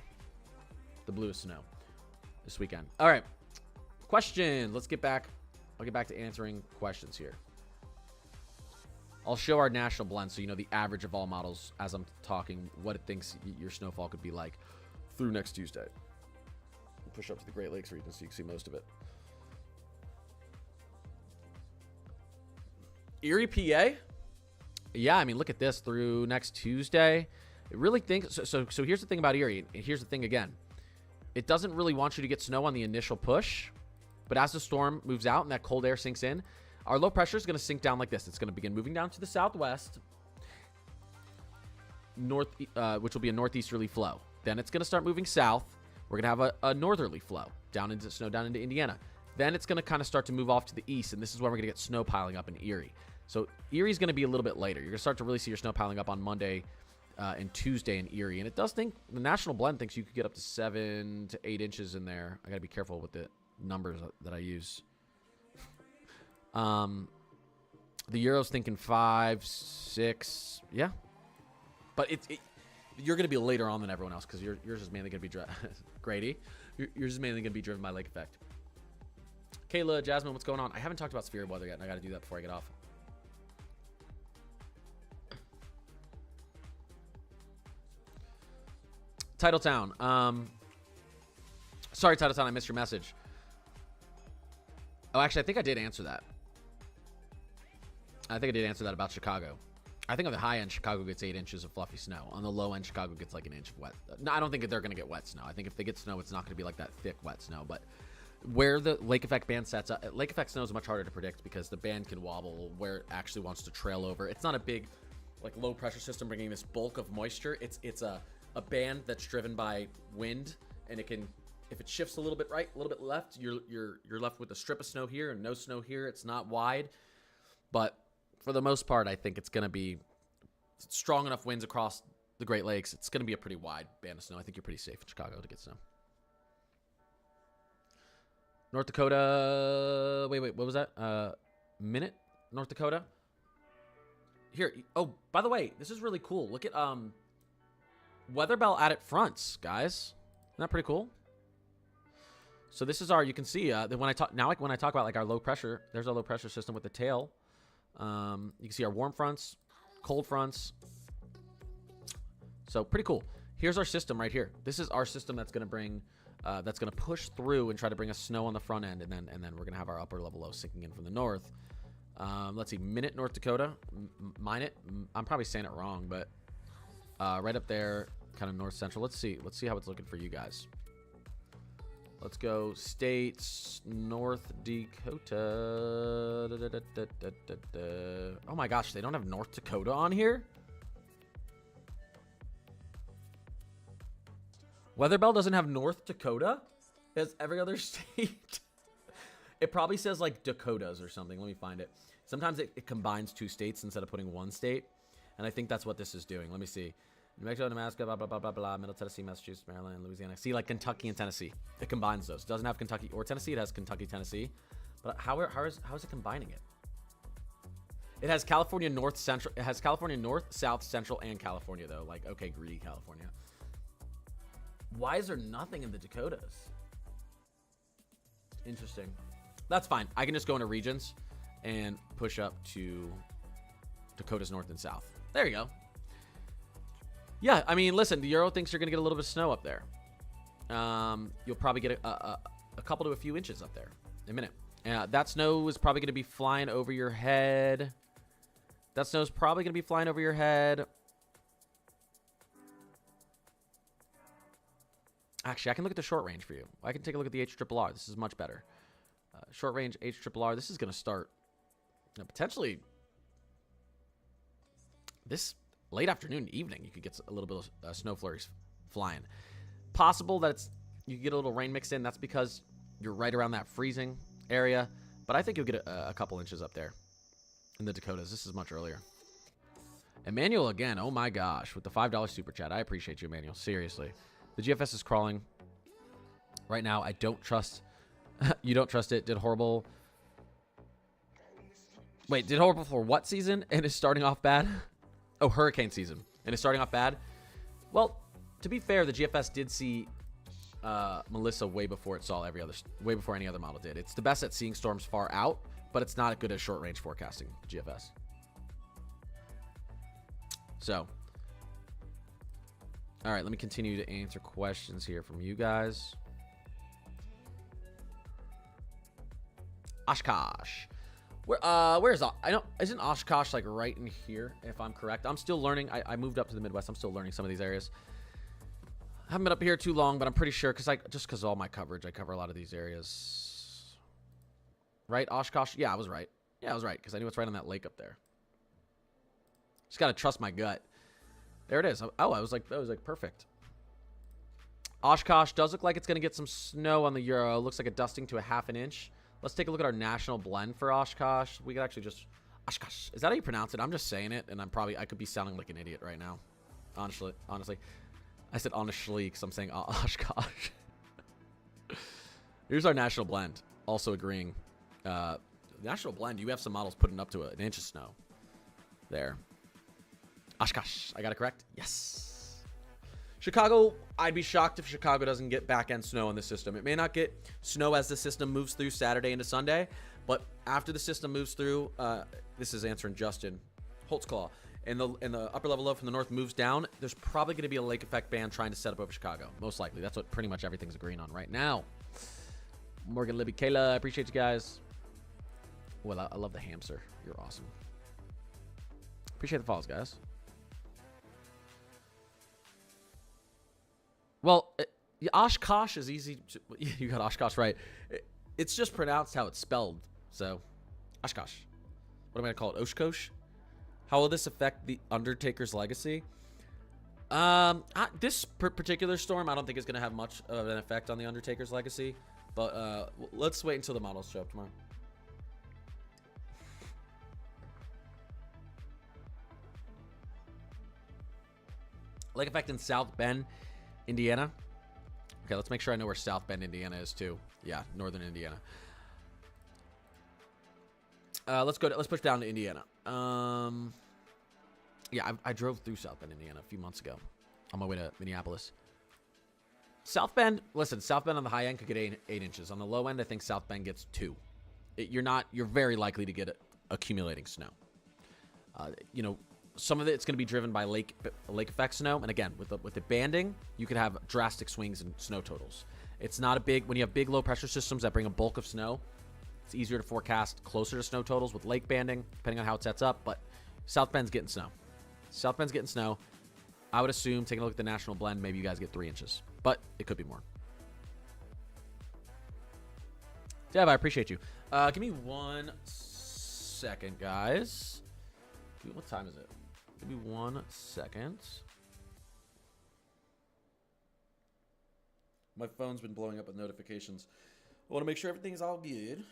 S1: the bluest snow this weekend. All right. Question. Let's get back. I'll get back to answering questions here. I'll show our national blend so you know the average of all models as I'm talking, what it thinks your snowfall could be like through next Tuesday. We'll push up to the Great Lakes region so you can see most of it. Erie, PA? Yeah, I mean, look at this through next Tuesday. It really thinks so here's the thing about Erie. Here's the thing again. It doesn't really want you to get snow on the initial push. But as the storm moves out and that cold air sinks in, our low pressure is going to sink down like this. It's going to begin moving down to the southwest, which will be a northeasterly flow. Then it's going to start moving south. We're going to have a northerly flow down into Indiana. Then it's going to kind of start to move off to the east, and this is where we're going to get snow piling up in Erie. So Erie's going to be a little bit later. You're going to start to really see your snow piling up on Monday and Tuesday in Erie. And it does think, the national blend thinks you could get up to 7 to 8 inches in there. I got to be careful with it. Numbers that I use. The Euro's thinking 5, 6. Yeah. But you're going to be later on than everyone else because yours is mainly going to be Grady. Yours is mainly going to be driven by lake effect. Kayla, Jasmine, what's going on? I haven't talked about sphere weather yet, and I got to do that before I get off. Titletown. Sorry, Titletown, I missed your message. Oh, actually, I think I did answer that. I think I did answer that about Chicago. I think on the high end, Chicago gets 8 inches of fluffy snow. On the low end, Chicago gets like an inch of wet. No, I don't think they're going to get wet snow. I think if they get snow, it's not going to be like that thick, wet snow. But where the lake effect band sets up, lake effect snow is much harder to predict because the band can wobble where it actually wants to trail over. It's not a big like low pressure system bringing this bulk of moisture. It's a band that's driven by wind, and it can, if it shifts a little bit right, a little bit left, you're left with a strip of snow here and no snow here. It's not wide, but for the most part, I think it's going to be strong enough winds across the Great Lakes. It's going to be a pretty wide band of snow. I think you're pretty safe in Chicago to get snow. North Dakota. Wait, what was that? Minute? North Dakota? Here. Oh, by the way, this is really cool. Look at weather bell added fronts, guys. Isn't that pretty cool? So this is our, you can see that when I talk now, like when I talk about like our low pressure, there's our low pressure system with the tail. You can see our warm fronts, cold fronts. So pretty cool. Here's our system right here. This is our system that's going to bring, that's going to push through and try to bring us snow on the front end, and then we're going to have our upper level low sinking in from the north. Let's see, Minute, North Dakota, Minute. I'm probably saying it wrong, but right up there, kind of north central. Let's see how it's looking for you guys. Let's go states, North Dakota. Oh my gosh, they don't have North Dakota on here? Weatherbell doesn't have North Dakota? It has every other state. It probably says like Dakotas or something. Let me find it. Sometimes it combines two states instead of putting one state. And I think that's what this is doing. Let me see. New Mexico, Nebraska, blah, blah, blah, blah, blah, Middle Tennessee, Massachusetts, Maryland, Louisiana. See, like Kentucky and Tennessee. It combines those. It doesn't have Kentucky or Tennessee. It has Kentucky, Tennessee. But how is it combining it? It has California North, Central. It has California North, South, Central, and California, though. Like, okay, greedy California. Why is there nothing in the Dakotas? Interesting. That's fine. I can just go into regions and push up to Dakotas North and South. There you go. Yeah, I mean, listen, the Euro thinks you're going to get a little bit of snow up there. You'll probably get a couple to a few inches up there in a minute. That snow is probably going to be flying over your head. That snow is probably going to be flying over your head. Actually, I can look at the short range for you. I can take a look at the HRRR. This is much better. Short range HRRR. This is going to start potentially this late afternoon, evening. You could get a little bit of snow flurries flying. Possible that you get a little rain mixed in. That's because you're right around that freezing area. But I think you'll get a couple inches up there in the Dakotas. This is much earlier. Emmanuel again. Oh my gosh, with the $5 super chat. I appreciate you, Emmanuel. Seriously. The GFS is crawling right now. I don't trust. You don't trust it. Did horrible. Wait, did horrible for what season? And is starting off bad? Oh, hurricane season. And is starting off bad? Well, to be fair, the GFS did see Melissa way before it saw way before any other model did. It's the best at seeing storms far out, but it's not good at short range forecasting, GFS. So, all right, let me continue to answer questions here from you guys. Oshkosh. Where is I know, isn't Oshkosh like right in here, if I'm correct? I'm still learning. I moved up to the Midwest. I'm still learning some of these areas. I haven't been up here too long, but I'm pretty sure because of all my coverage, I cover a lot of these areas. Right, Oshkosh? Yeah, I was right. Yeah, I was right, because I knew it's right on that lake up there. Just gotta trust my gut. There it is. Oh, I was like, that was like perfect. Oshkosh does look like it's gonna get some snow on the Euro. Looks like a dusting to a ½ an inch. Let's take a look at our national blend for Oshkosh. We could actually just Oshkosh. Is that how you pronounce it? I'm just saying it, and I could be sounding like an idiot right now. Honestly. I said honestly because I'm saying Oshkosh. Here's our national blend. Also agreeing. National blend, you have some models putting up to an inch of snow. There. Oshkosh. I got it correct? Yes. Chicago, I'd be shocked if Chicago doesn't get back-end snow in the system. It may not get snow as the system moves through Saturday into Sunday, but after the system moves through, this is answering Justin Holtzclaw, and the upper level low from the north moves down, there's probably going to be a lake effect band trying to set up over Chicago. Most likely. That's what pretty much everything's agreeing on right now. Morgan, Libby, Kayla, I appreciate you guys. Well, I love the hamster. You're awesome. Appreciate the follows, guys. Well, Oshkosh is easy. You got Oshkosh right. It's just pronounced how it's spelled. So, Oshkosh. What am I going to call it? Oshkosh? How will this affect the Undertaker's legacy? This particular storm, I don't think is going to have much of an effect on the Undertaker's legacy. But let's wait until the models show up tomorrow. Lake effect in South Bend, Indiana. Okay, let's make sure I know where South Bend, Indiana is too. Yeah, northern Indiana. Let's push down to Indiana. Yeah, I drove through South Bend, Indiana a few months ago on my way to Minneapolis. South Bend, listen, South Bend on the high end could get 8 inches. On the low end, I think South Bend gets 2. You're very likely to get accumulating snow. You know, some of it's going to be driven by lake effect snow. And again, with the banding, you could have drastic swings in snow totals. It's not a big, when you have big low pressure systems that bring a bulk of snow, it's easier to forecast closer to snow totals with lake banding, depending on how it sets up. But South Bend's getting snow. South Bend's getting snow. I would assume, taking a look at the national blend, maybe you guys get 3 inches. But it could be more. Dev, I appreciate you. Give me 1 second, guys. What time is it? Give me 1 second. My phone's been blowing up with notifications. I want to make sure everything's all good.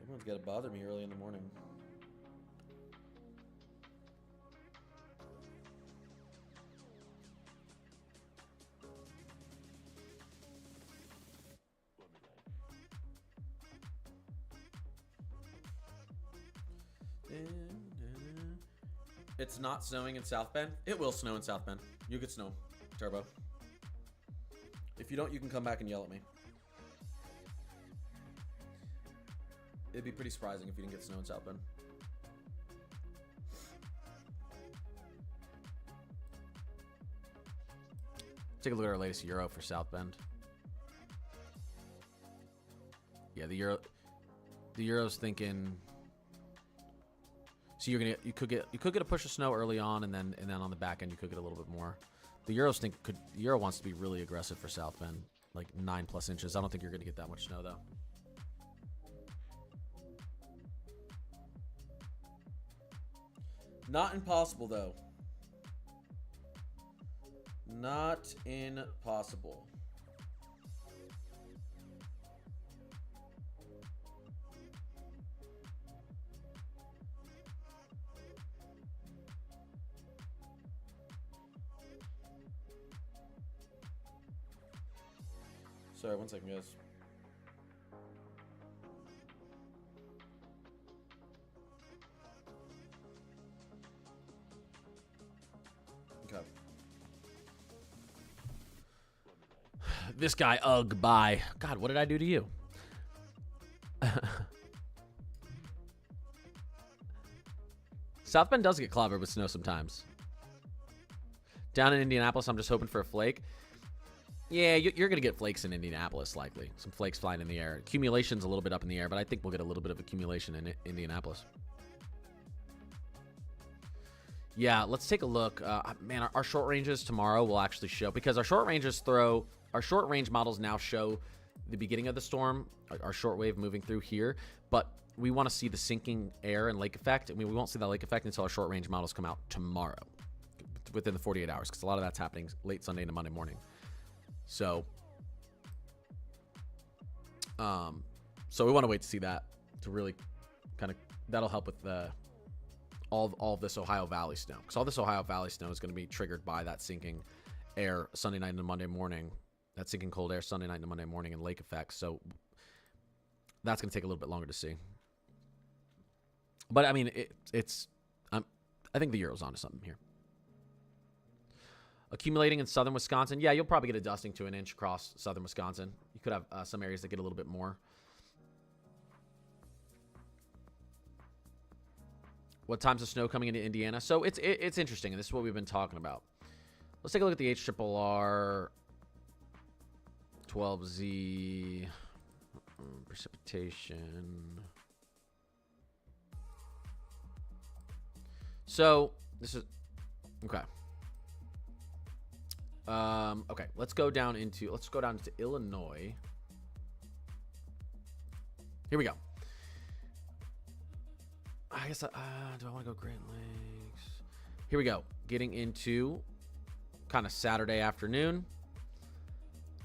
S1: Everyone's got to bother me early in the morning. It's not snowing in South Bend. It will snow in South Bend. You get snow, Turbo. If you don't, you can come back and yell at me. It'd be pretty surprising if you didn't get snow in South Bend. Take a look at our latest Euro for South Bend. Yeah, the Euro's thinking. So you could get a push of snow early on, and then on the back end you could get a little bit more. The Euro wants to be really aggressive for South Bend, like 9+ inches. I don't think you're gonna get that much snow though. Not impossible though. Not impossible. Sorry, 1 second, guys. Okay. This guy, ugh, bye. God, what did I do to you? South Bend does get clobbered with snow sometimes. Down in Indianapolis, I'm just hoping for a flake. Yeah, you're going to get flakes in Indianapolis, likely. Some flakes flying in the air. Accumulation's a little bit up in the air, but I think we'll get a little bit of accumulation in Indianapolis. Yeah, let's take a look. Man, our short ranges tomorrow will actually show, because our short range models now show the beginning of the storm, our short wave moving through here, but we want to see the sinking air and lake effect. I mean, we won't see that lake effect until our short range models come out tomorrow, within the 48 hours, because a lot of that's happening late Sunday into Monday morning. So we want to wait to see that to really kind of, that'll help with all of this Ohio Valley snow, because all this Ohio Valley snow is going to be triggered by that sinking air Sunday night into Monday morning, that sinking cold air Sunday night into Monday morning, and lake effects. So that's going to take a little bit longer to see. But I mean, I think the Euro's onto something here. Accumulating in southern Wisconsin. Yeah, you'll probably get a dusting to 1 inch across southern Wisconsin. You could have some areas that get a little bit more. What time's the snow coming into Indiana? So it's interesting, and this is what we've been talking about. Let's take a look at the HRRR 12Z precipitation. So this is okay. Okay, let's go down into Illinois. Here we go. I guess, do I want to go Great Lakes? Here we go. Getting into kind of Saturday afternoon.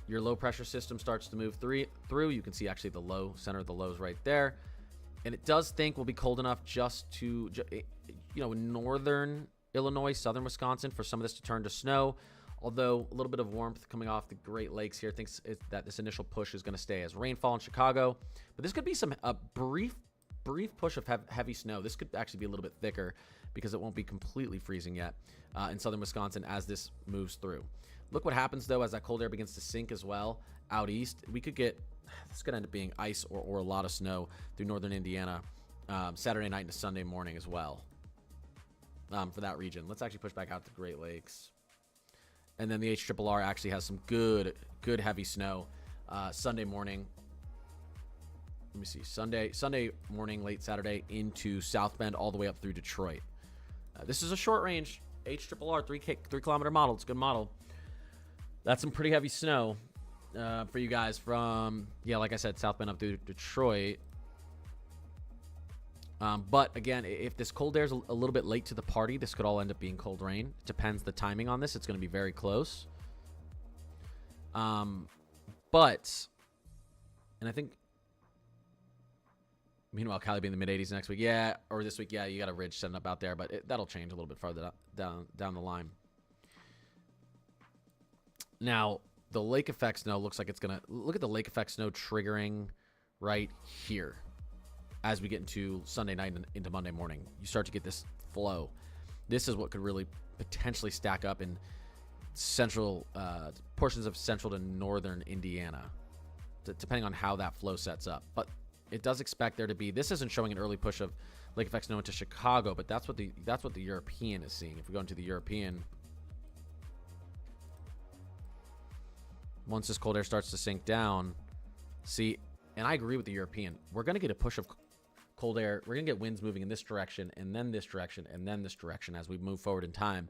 S1: Your low pressure system starts to move through. You can see actually the low, center of the lows right there. And it does think will be cold enough just to, northern Illinois, southern Wisconsin for some of this to turn to snow. Although a little bit of warmth coming off the Great Lakes here thinks that this initial push is going to stay as rainfall in Chicago. But this could be a brief push of heavy snow. This could actually be a little bit thicker because it won't be completely freezing yet in southern Wisconsin as this moves through. Look what happens, though, as that cold air begins to sink as well out east. We could get, this could end up being ice or a lot of snow through northern Indiana Saturday night into Sunday morning as well for that region. Let's actually push back out to the Great Lakes. And then the HRRR actually has some good heavy snow Sunday morning. Let me see. Sunday morning, late Saturday into South Bend all the way up through Detroit. This is a short range HRRR 3 kilometer model. It's a good model. That's some pretty heavy snow for you guys from, like I said, South Bend up through Detroit. But again, if this cold air is a little bit late to the party, this could all end up being cold rain. It depends the timing on this. It's going to be very close. And I think, meanwhile, Cali being in the mid-80s next week. Yeah, or this week. Yeah, you got a ridge setting up out there, but that'll change a little bit farther down the line. Now, the lake effect snow looks like it's going to... Look at the lake effect snow triggering right here. As we get into Sunday night and into Monday morning, you start to get this flow. This is what could really potentially stack up in central portions of central to northern Indiana, depending on how that flow sets up. But it does expect there to be... This isn't showing an early push of lake effect snow into Chicago, but that's what the European is seeing. If we go into the European... Once this cold air starts to sink down, see, and I agree with the European, we're going to get a push of cold air. We're going to get winds moving in this direction, and then this direction, and then this direction as we move forward in time.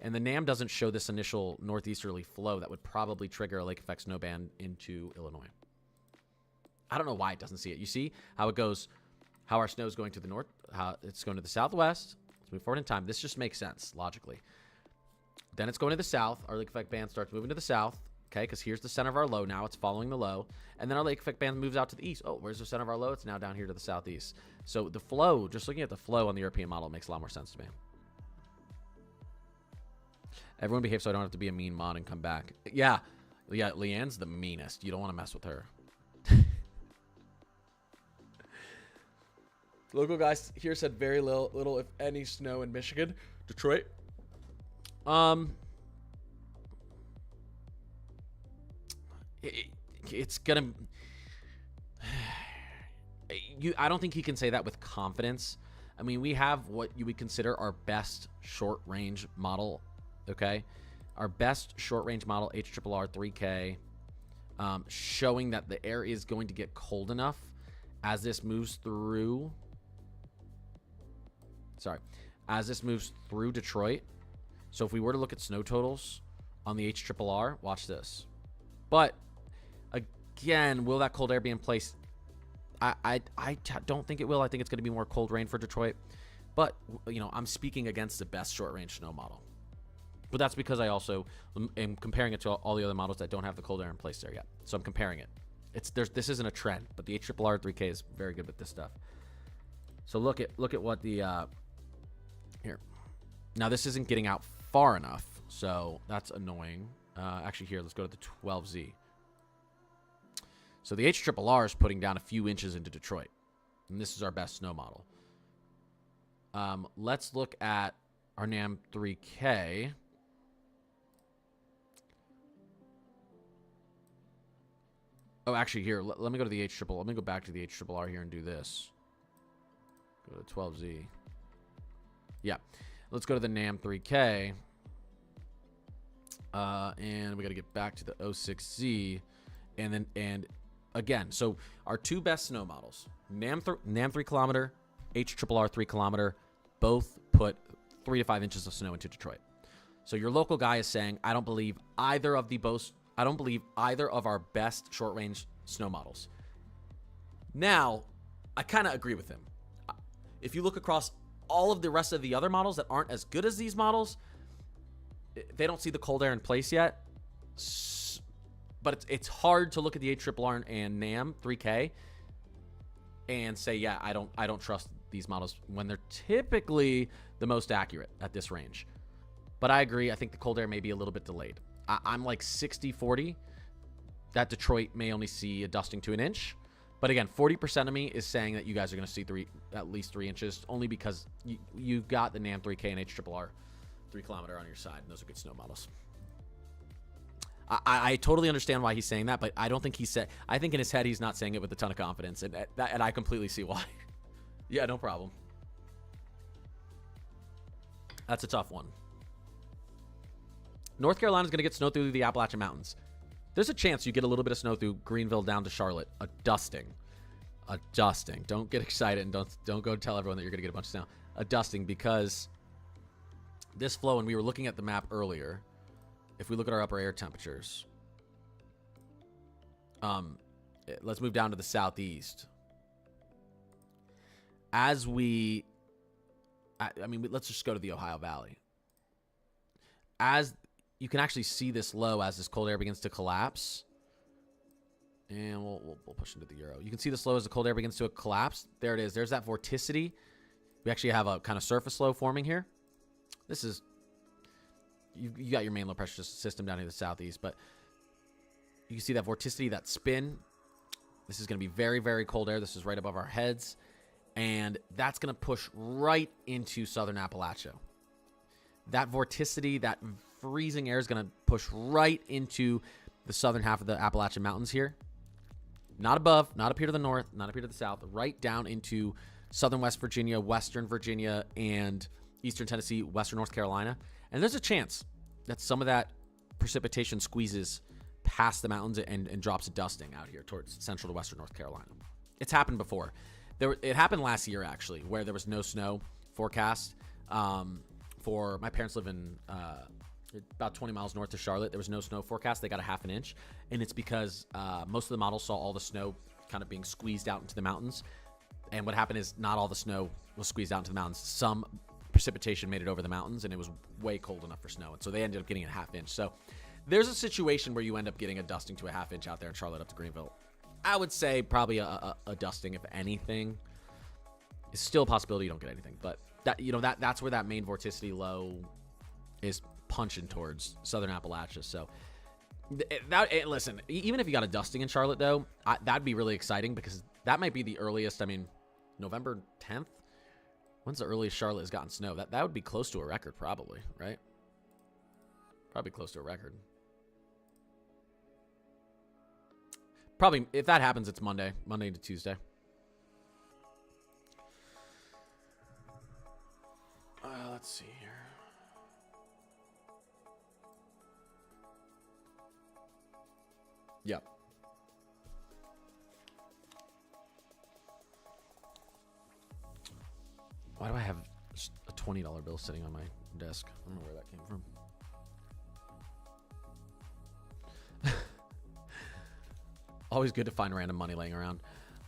S1: And the NAM doesn't show this initial northeasterly flow that would probably trigger a lake effect snow band into Illinois. I don't know why it doesn't see it. You see how it goes, how our snow is going to the north, how it's going to the southwest. Let's move forward in time. This just makes sense logically. Then it's going to the south. Our lake effect band starts moving to the south. Okay, because here's the center of our low now. It's following the low. And then our lake effect band moves out to the east. Oh, where's the center of our low? It's now down here to the southeast. So the flow, just looking at the flow on the European model makes a lot more sense to me. Everyone behave so I don't have to be a mean mod and come back. Yeah, Leanne's the meanest. You don't want to mess with her. Local guys here said very little, if any, snow in Michigan. Detroit. It's gonna... I don't think he can say that with confidence. I mean, we have what you would consider our best short-range model, okay? Our best short-range model, HRRR 3K, showing that the air is going to get cold enough as this moves through... as this moves through Detroit. So if we were to look at snow totals on the HRRR, watch this. But... again, will that cold air be in place? I don't think it will. I think it's going to be more cold rain for Detroit. But, I'm speaking against the best short-range snow model. But that's because I also am comparing it to all the other models that don't have the cold air in place there yet. So I'm comparing it. This isn't a trend, but the HRRR 3K is very good with this stuff. So look at what the... here. Now, this isn't getting out far enough, so that's annoying. Actually, here, let's go to the 12Z. So the HRRR is putting down a few inches into Detroit. And this is our best snow model. Let's look at our NAM 3K. Oh, actually, here, let me go to the HRRR. Let me go back to the HRRR here and do this. Go to 12Z. Yeah. Let's go to the NAM 3K. And we got to get back to the 06Z. And again, so our two best snow models, NAM 3 kilometer, HRRR 3 kilometer, both put 3 to 5 inches of snow into Detroit. So your local guy is saying, I don't believe either of our best short range snow models. Now, I kind of agree with him. If you look across all of the rest of the other models that aren't as good as these models, they don't see the cold air in place yet. But it's hard to look at the ARRR and NAM 3K and say, yeah, I don't trust these models when they're typically the most accurate at this range. But I agree. I think the cold air may be a little bit delayed. I'm like 60-40 that Detroit may only see a dusting to an inch. But again, 40% of me is saying that you guys are going to see at least 3 inches, only because you've got the NAM 3K and ARRR 3 kilometer on your side, and those are good snow models. I totally understand why he's saying that, but I don't think I think in his head he's not saying it with a ton of confidence, and I completely see why. Yeah, no problem. That's a tough one. North Carolina's going to get snow through the Appalachian Mountains. There's a chance you get a little bit of snow through Greenville down to Charlotte. A dusting. A dusting. Don't get excited and don't go tell everyone that you're going to get a bunch of snow. A dusting, because this flow, and we were looking at the map earlier, if we look at our upper air temperatures, let's move down to the southeast. As we, I mean, let's just go to the Ohio Valley. As you can actually see this low as this cold air begins to collapse. And we'll push into the Euro. You can see this low as the cold air begins to collapse. There it is. There's that vorticity. We actually have a kind of surface low forming here. This is, you got your main low pressure system down here in the southeast, but you can see that vorticity, that spin. This is going to be very, very cold air. This is right above our heads. And that's going to push right into southern Appalachia. That vorticity, that freezing air is going to push right into the southern half of the Appalachian Mountains here. Not above, not up here to the north, not up here to the south, right down into southern West Virginia, western Virginia, and eastern Tennessee, western North Carolina. And there's a chance that some of that precipitation squeezes past the mountains and drops a dusting out here towards central to western North Carolina. It's happened before. It happened last year, actually, where there was no snow forecast. For my parents live in about 20 miles north of Charlotte. There was no snow forecast. They got a half an inch. And it's because most of the models saw all the snow kind of being squeezed out into the mountains. And what happened is not all the snow was squeezed out into the mountains. Some precipitation made it over the mountains, and it was way cold enough for snow. And so they ended up getting a half inch. So there's a situation where you end up getting a dusting to a half inch out there in Charlotte up to Greenville. I would say probably a dusting, if anything. It's still a possibility you don't get anything. But that's where that main vorticity low is punching towards southern Appalachia. So listen, even if you got a dusting in Charlotte, though, that'd be really exciting, because that might be the earliest. I mean, November 10th. When's the earliest Charlotte has gotten snow? That would be close to a record, probably, right? Probably close to a record. Probably, if that happens, it's Monday to Tuesday. Let's see here. Yep. Why do I have a $20 bill sitting on my desk? I don't know where that came from. Always good to find random money laying around.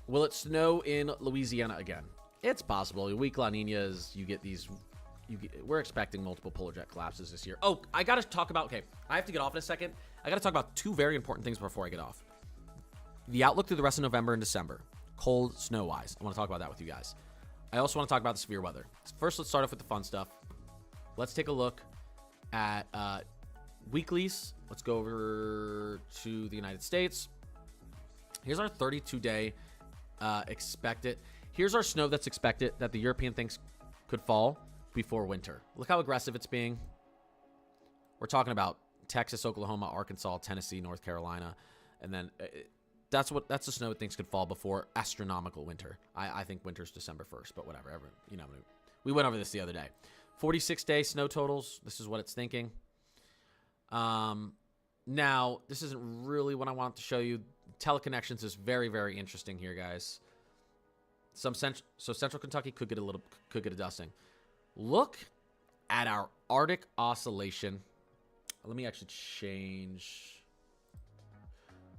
S1: Will it snow in Louisiana again? It's possible. Weak La Niñas, you get these. We're expecting multiple polar jet collapses this year. Oh, I got to talk about. Okay, I have to get off in a second. I got to talk about two very important things before I get off. The outlook through the rest of November and December, cold, snow-wise. I want to talk about that with you guys. I also want to talk about the severe weather. First, let's start off with the fun stuff. Let's take a look at weeklies. Let's go over to the United States. Here's our 32-day expected. Here's our snow that's expected that the European thinks could fall before winter. Look how aggressive it's being. We're talking about Texas, Oklahoma, Arkansas, Tennessee, North Carolina, and then that's the snow it thinks could fall before astronomical winter. I think winter's December 1st, but whatever. We went over this the other day. 46-day snow totals. This is what it's thinking. Now, this isn't really what I want to show you. Teleconnections is very, very interesting here, guys. Central Kentucky could get a dusting. Look at our Arctic oscillation. Let me actually change.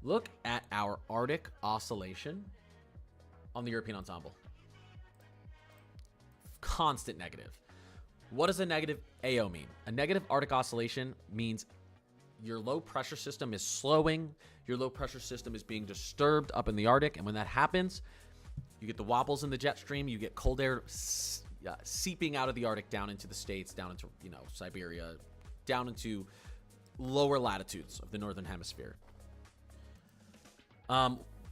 S1: Look at our Arctic oscillation on the European ensemble. constant negative. What does a negative AO mean? A negative Arctic oscillation means your low pressure system is slowing. Your low pressure system is being disturbed up in the Arctic. And when that happens, you get the wobbles in the jet stream. You get cold air seeping out of the Arctic down into the States, down into, Siberia, down into lower latitudes of the northern hemisphere.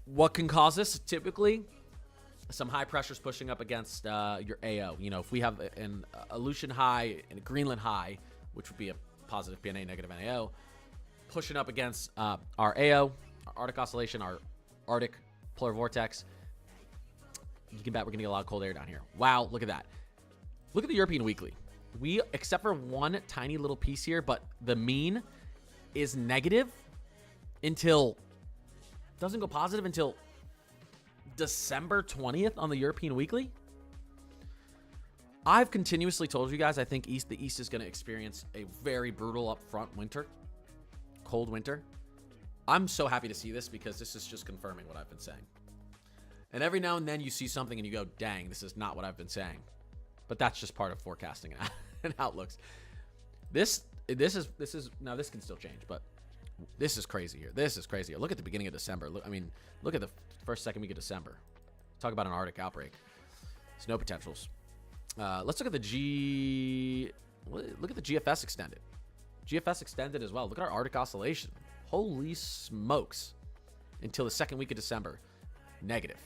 S1: What can cause this? Typically, some high pressures pushing up against your AO. If we have an Aleutian high and a Greenland high, which would be a positive PNA, negative NAO, pushing up against our AO, our Arctic oscillation, our Arctic polar vortex, you can bet we're going to get a lot of cold air down here. Wow, look at that. Look at the European weekly. We, except for one tiny little piece here, but the mean is negative until, doesn't go positive until December 20th on the European weekly. I've continuously told you guys, I think the East is going to experience a very brutal upfront winter, cold winter. I'm so happy to see this because this is just confirming what I've been saying. And every now and then you see something and you go, dang, this is not what I've been saying. But that's just part of forecasting and outlooks. This is now this can still change, but this is crazy here. This is crazy. Look at the beginning of December. Look at the second week of December. Talk about an Arctic outbreak. Snow potentials. Let's look at the GFS extended. GFS extended as well. Look at our Arctic oscillation. Holy smokes. Until the second week of December. Negative.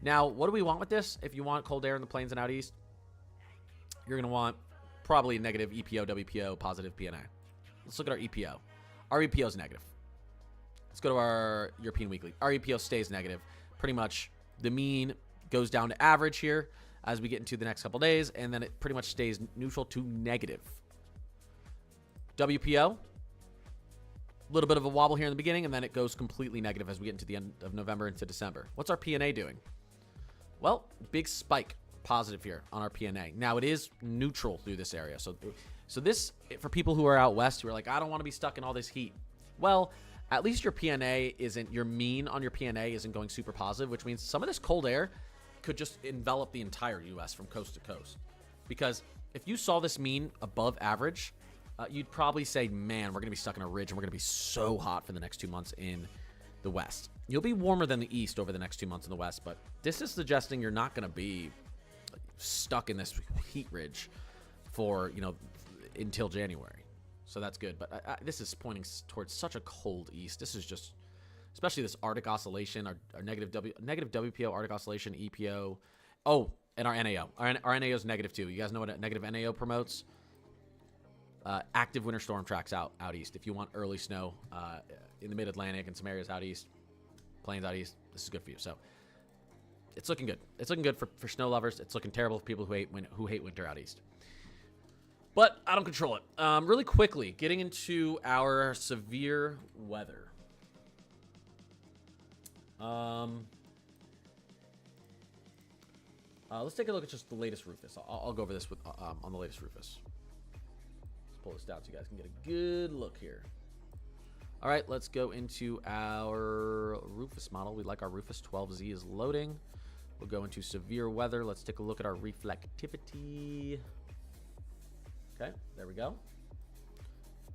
S1: Now, what do we want with this? If you want cold air in the plains and out east, you're going to want probably negative EPO, WPO, positive PNA. Let's look at our EPO. Our EPO is negative. Let's go to our European weekly. Our EPO stays negative. Pretty much the mean goes down to average here as we get into the next couple days, and then it pretty much stays neutral to negative. WPO, a little bit of a wobble here in the beginning, and then it goes completely negative as we get into the end of November into December. What's our PNA doing? Well, big spike positive here on our PNA. Now, it is neutral through this area. So this, for people who are out west who are like, I don't want to be stuck in all this heat. Well, at least your PNA isn't, your mean on your PNA isn't going super positive, which means some of this cold air could just envelop the entire U.S. from coast to coast. Because if you saw this mean above average, you'd probably say, man, we're going to be stuck in a ridge and we're going to be so hot for the next 2 months in the west. You'll be warmer than the east over the next 2 months in the west, but this is suggesting you're not going to be stuck in this heat ridge for, until January. So that's good. But this is pointing towards such a cold east. This is just, especially this Arctic oscillation, our negative WPO, Arctic oscillation, EPO. Oh, and our NAO. Our NAO is negative too. You guys know what a negative NAO promotes? Active winter storm tracks out east. If you want early snow in the mid-Atlantic and some areas out east, plains out east, this is good for you. So it's looking good. It's looking good for snow lovers. It's looking terrible for people who hate winter out east. But I don't control it. Really quickly, getting into our severe weather. Let's take a look at just the latest Rufus. I'll go over this with on the latest Rufus. Let's pull this down so you guys can get a good look here. All right, let's go into our Rufus model. We like our Rufus 12Z is loading. We'll go into severe weather. Let's take a look at our reflectivity. Okay, there we go.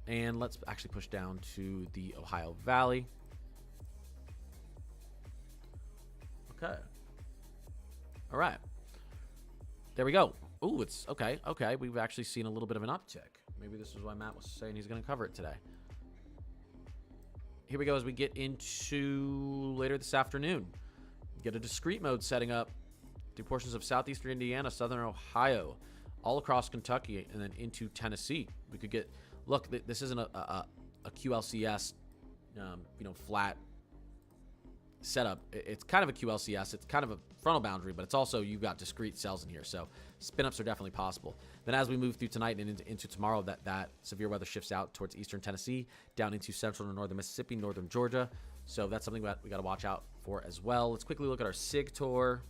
S1: And let's actually push down to the Ohio Valley. Okay. All right. There we go. Ooh, it's okay. Okay, we've actually seen a little bit of an uptick. Maybe this is why Matt was saying he's going to cover it today. Here we go as we get into later this afternoon. Get a discrete mode setting up through portions of southeastern Indiana, southern Ohio, all across Kentucky, and then into Tennessee. We could get, look, this isn't a QLCS, flat setup. It's kind of a QLCS. It's kind of a frontal boundary, but it's also, you've got discrete cells in here. So spin-ups are definitely possible. Then as we move through tonight and into tomorrow, that severe weather shifts out towards eastern Tennessee, down into central and northern Mississippi, northern Georgia. So that's something that we got to watch out for as well. Let's quickly look at our SIG tour.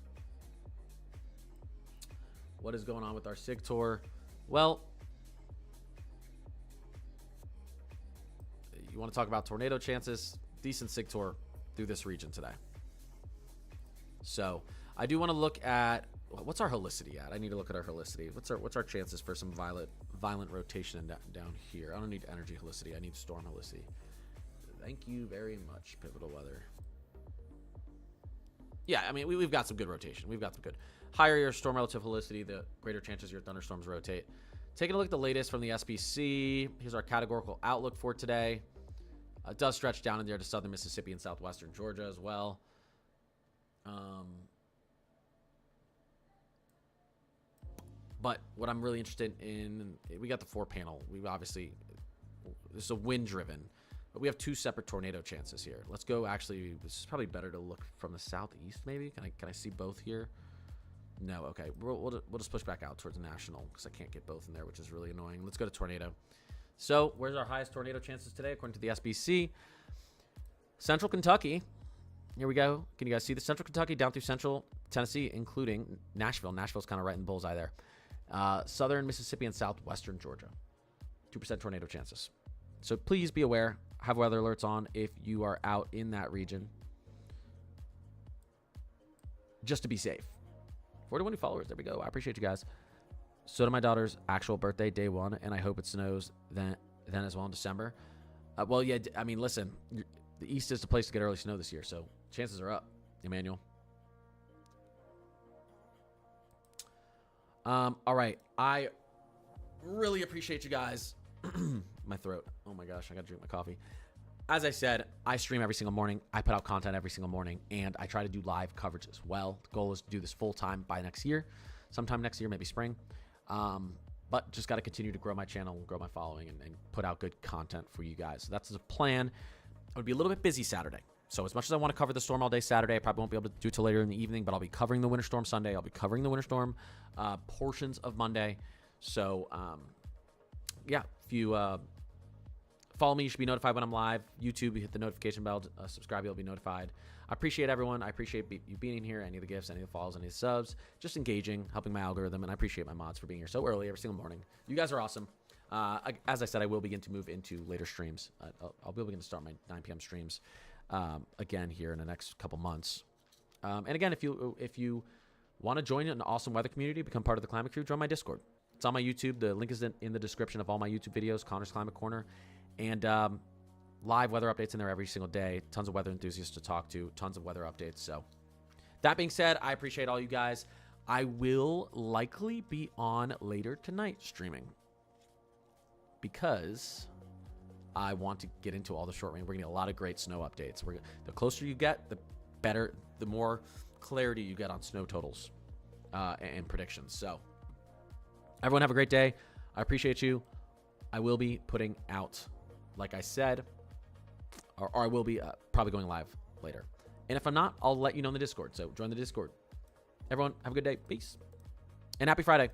S1: What is going on with our SIG tour? Well, you want to talk about tornado chances? Decent SIG tour through this region today. So I do want to look at what's our helicity at? I need to look at our helicity. What's our chances for some violent rotation down here? I don't need energy helicity. I need storm helicity. Thank you very much, pivotal weather. Yeah, I mean, we've got some good rotation. We've got some good. Higher your storm relative helicity, the greater chances your thunderstorms rotate. Taking a look at the latest from the SPC. Here's our categorical outlook for today. It does stretch down in there to southern Mississippi and southwestern Georgia as well. But what I'm really interested in, we got the 4-panel. We obviously, this is a wind-driven, but we have 2 separate tornado chances here. Let's go. Actually, this is probably better to look from the southeast. Maybe can I see both here? No. Okay. We'll just push back out towards national because I can't get both in there, which is really annoying. Let's go to tornado. So where's our highest tornado chances today according to the SBC? Central Kentucky. Here we go. Can you guys see the Central Kentucky down through central Tennessee, including Nashville? Nashville's kind of right in the bullseye there. Southern Mississippi and southwestern Georgia. 2% tornado chances. So please be aware. Have weather alerts on if you are out in that region. Just to be safe. 41 new followers. There we go. I appreciate you guys. So to my daughter's actual birthday, day 1, and I hope it snows then as well in December. Well, yeah, I mean, listen, the East is the place to get early snow this year, so chances are up, Emmanuel. All right. I really appreciate you guys. My throat. Oh my gosh, I gotta drink my coffee. As I said, I stream every single morning. I put out content every single morning, and I try to do live coverage as well. The goal is to do this full time by next year, sometime next year, maybe spring. But just got to continue to grow my channel and grow my following and put out good content for you guys. So that's the plan. I would be a little bit busy Saturday. So as much as I want to cover the storm all day Saturday, I probably won't be able to do it till later in the evening, but I'll be covering the winter storm Sunday. I'll be covering the winter storm portions of Monday. So, yeah, if you follow me, you should be notified when I'm live. YouTube, you hit the notification bell, subscribe, you'll be notified. I appreciate everyone. I appreciate you being here, any of the gifts, any of the follows, any of the subs, just engaging, helping my algorithm, and I appreciate my mods for being here so early every single morning. You guys are awesome. As I said, I will begin to move into later streams. I'll be begin to start my 9 p.m. streams again here in the next couple months. And again, if you want to join an awesome weather community, become part of the Climate Crew, join my Discord. It's on my YouTube. The link is in the description of all my YouTube videos, Connor's Climate Corner. And live weather updates in there every single day. Tons of weather enthusiasts to talk to. Tons of weather updates. So that being said, I appreciate all you guys. I will likely be on later tonight streaming because I want to get into all the short range. We're going to get a lot of great snow updates. The closer you get, the better, the more clarity you get on snow totals and predictions. So everyone have a great day. I appreciate you. I will be putting out, like I said, or I will be probably going live later. And if I'm not, I'll let you know in the Discord. So join the Discord. Everyone, have a good day. Peace. And happy Friday.